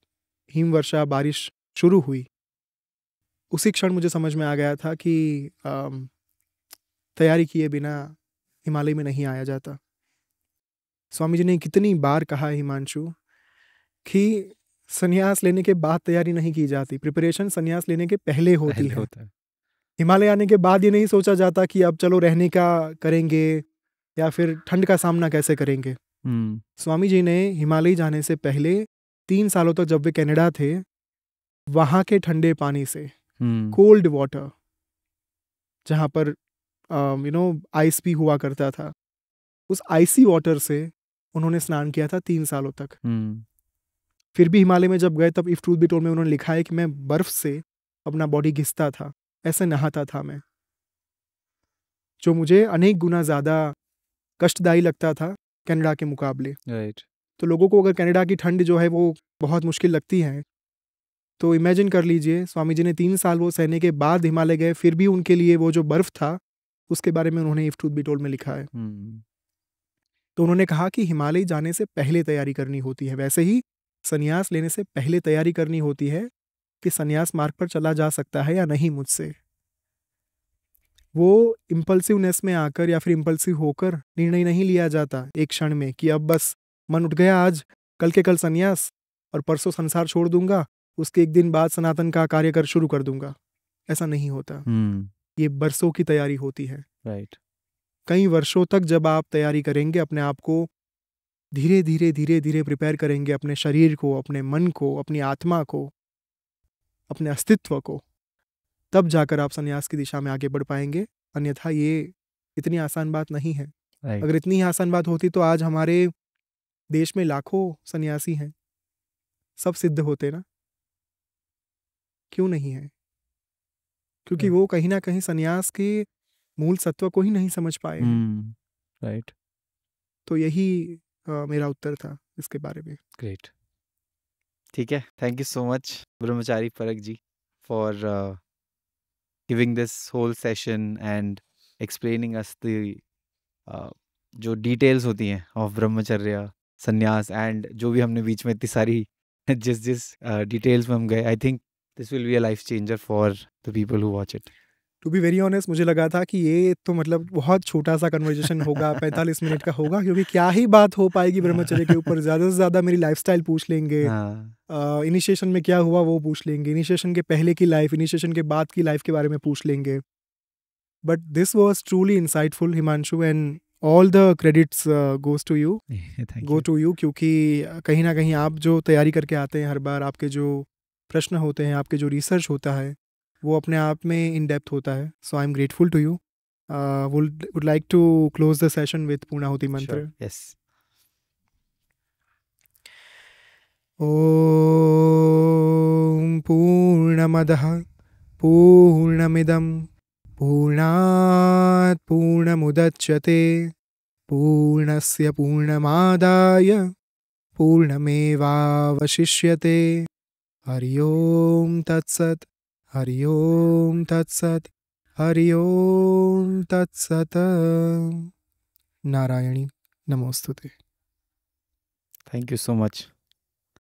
हिम वर्षा बारिश शुरू हुई, उसी क्षण मुझे समझ में आ गया था कि तैयारी किए बिना हिमालय में नहीं आया जाता। स्वामी जी ने कितनी बार कहा है हिमांशु कि संन्यास लेने के बाद तैयारी नहीं की जाती, प्रिपरेशन संन्यास लेने के पहले होती है। हिमालय आने के बाद ये नहीं सोचा जाता कि अब चलो रहने का करेंगे या फिर ठंड का सामना कैसे करेंगे। स्वामी जी ने हिमालय जाने से पहले 3 सालों तक जब वे कनाडा थे, वहाँ के ठंडे पानी से, कोल्ड वाटर, जहाँ पर आइस भी हुआ करता था, उस आइसी वाटर से उन्होंने स्नान किया था 3 सालों तक। फिर भी हिमालय में जब गए तब इफ ट्रूथ बी टोल्ड में उन्होंने लिखा है कि मैं बर्फ से अपना बॉडी घिसता था, ऐसे नहाता था मैं। जो मुझे अनेक गुना ज़्यादा कष्टदायी लगता था कनाडा के मुकाबले। राइट। तो लोगों को अगर कनाडा की ठंड जो है वो बहुत मुश्किल लगती है, तो इमेजिन कर लीजिए स्वामी जी ने 3 साल वो सहने के बाद हिमालय गए, फिर भी उनके लिए वो जो बर्फ़ था, उसके बारे में उन्होंने इफ ट्रूथ बी टोल्ड में लिखा है। तो उन्होंने कहा कि हिमालय जाने से पहले तैयारी करनी होती है, वैसे ही संन्यास लेने से पहले तैयारी करनी होती है कि संन्यास मार्ग पर चला जा सकता है या नहीं मुझसे। वो इम्पल्सिवनेस में आकर या फिर इम्पल्सिव होकर निर्णय नहीं लिया जाता एक क्षण में कि अब बस मन उठ गया आज, कल के कल संन्यास और परसों संसार छोड़ दूंगा, उसके एक दिन बाद सनातन का कार्य कर शुरू कर दूंगा। ऐसा नहीं होता। ये बरसों की तैयारी होती है। राइट। कई वर्षों तक जब आप तैयारी करेंगे, अपने आप को धीरे धीरे धीरे धीरे प्रिपेयर करेंगे, अपने शरीर को, अपने मन को, अपनी आत्मा को, अपने अस्तित्व को, तब जाकर आप संन्यास की दिशा में आगे बढ़ पाएंगे। अन्यथा ये इतनी आसान बात नहीं है। राइट। अगर इतनी ही आसान बात होती तो आज हमारे देश में लाखों सन्यासी हैं, सब सिद्ध होते ना। क्यों नहीं है? क्योंकि वो कहीं ना कहीं संन्यास के मूल सत्व को ही नहीं समझ पाए हैं। राइट। तो यही मेरा उत्तर था इसके बारे में। ग्रेट। ठीक है, thank you so much Brahmachari Parak ji for giving this whole session and explaining us the जो डिटेल्स होती हैं ऑफ ब्रह्मचर्य, संन्यास एंड जो भी हमने बीच में इतनी सारी जिस डिटेल्स में हम गए, I think this will be a life changer for the people who watch it. To be very honest, मुझे लगा था कि ये तो मतलब बहुत छोटा सा कन्वर्जेशन होगा, 45 मिनट का होगा, क्योंकि क्या ही बात हो पाएगी ब्रह्मचर्य के ऊपर। ज़्यादा से ज़्यादा मेरी लाइफस्टाइल पूछ लेंगे, इनिशिएशन में क्या हुआ वो पूछ लेंगे, इनिशिएशन के पहले की लाइफ, इनिशिएशन के बाद की लाइफ के बारे में पूछ लेंगे। But this was truly insightful Himanshu, and all the credits goes to you, क्योंकि कहीं ना कहीं आप जो तैयारी करके आते हैं हर बार, आपके जो प्रश्न होते हैं, आपके जो रिसर्च होता है, वो अपने आप में इन डेप्थ होता है। So I am grateful to you. Would like to close the session with purnahuti mantra. Yes. ओम पूर्णमदः पूर्णमिदं पूर्णात् पूर्णमुदच्यते पूर्णस्य पूर्णमादाय पूर्णमेवावशिष्यते। हरि ओम तत्सत्, हरि ओम तत्सत्, हरि ओम तत्सत्। नारायणी नमोस्तुते। Thank you so much.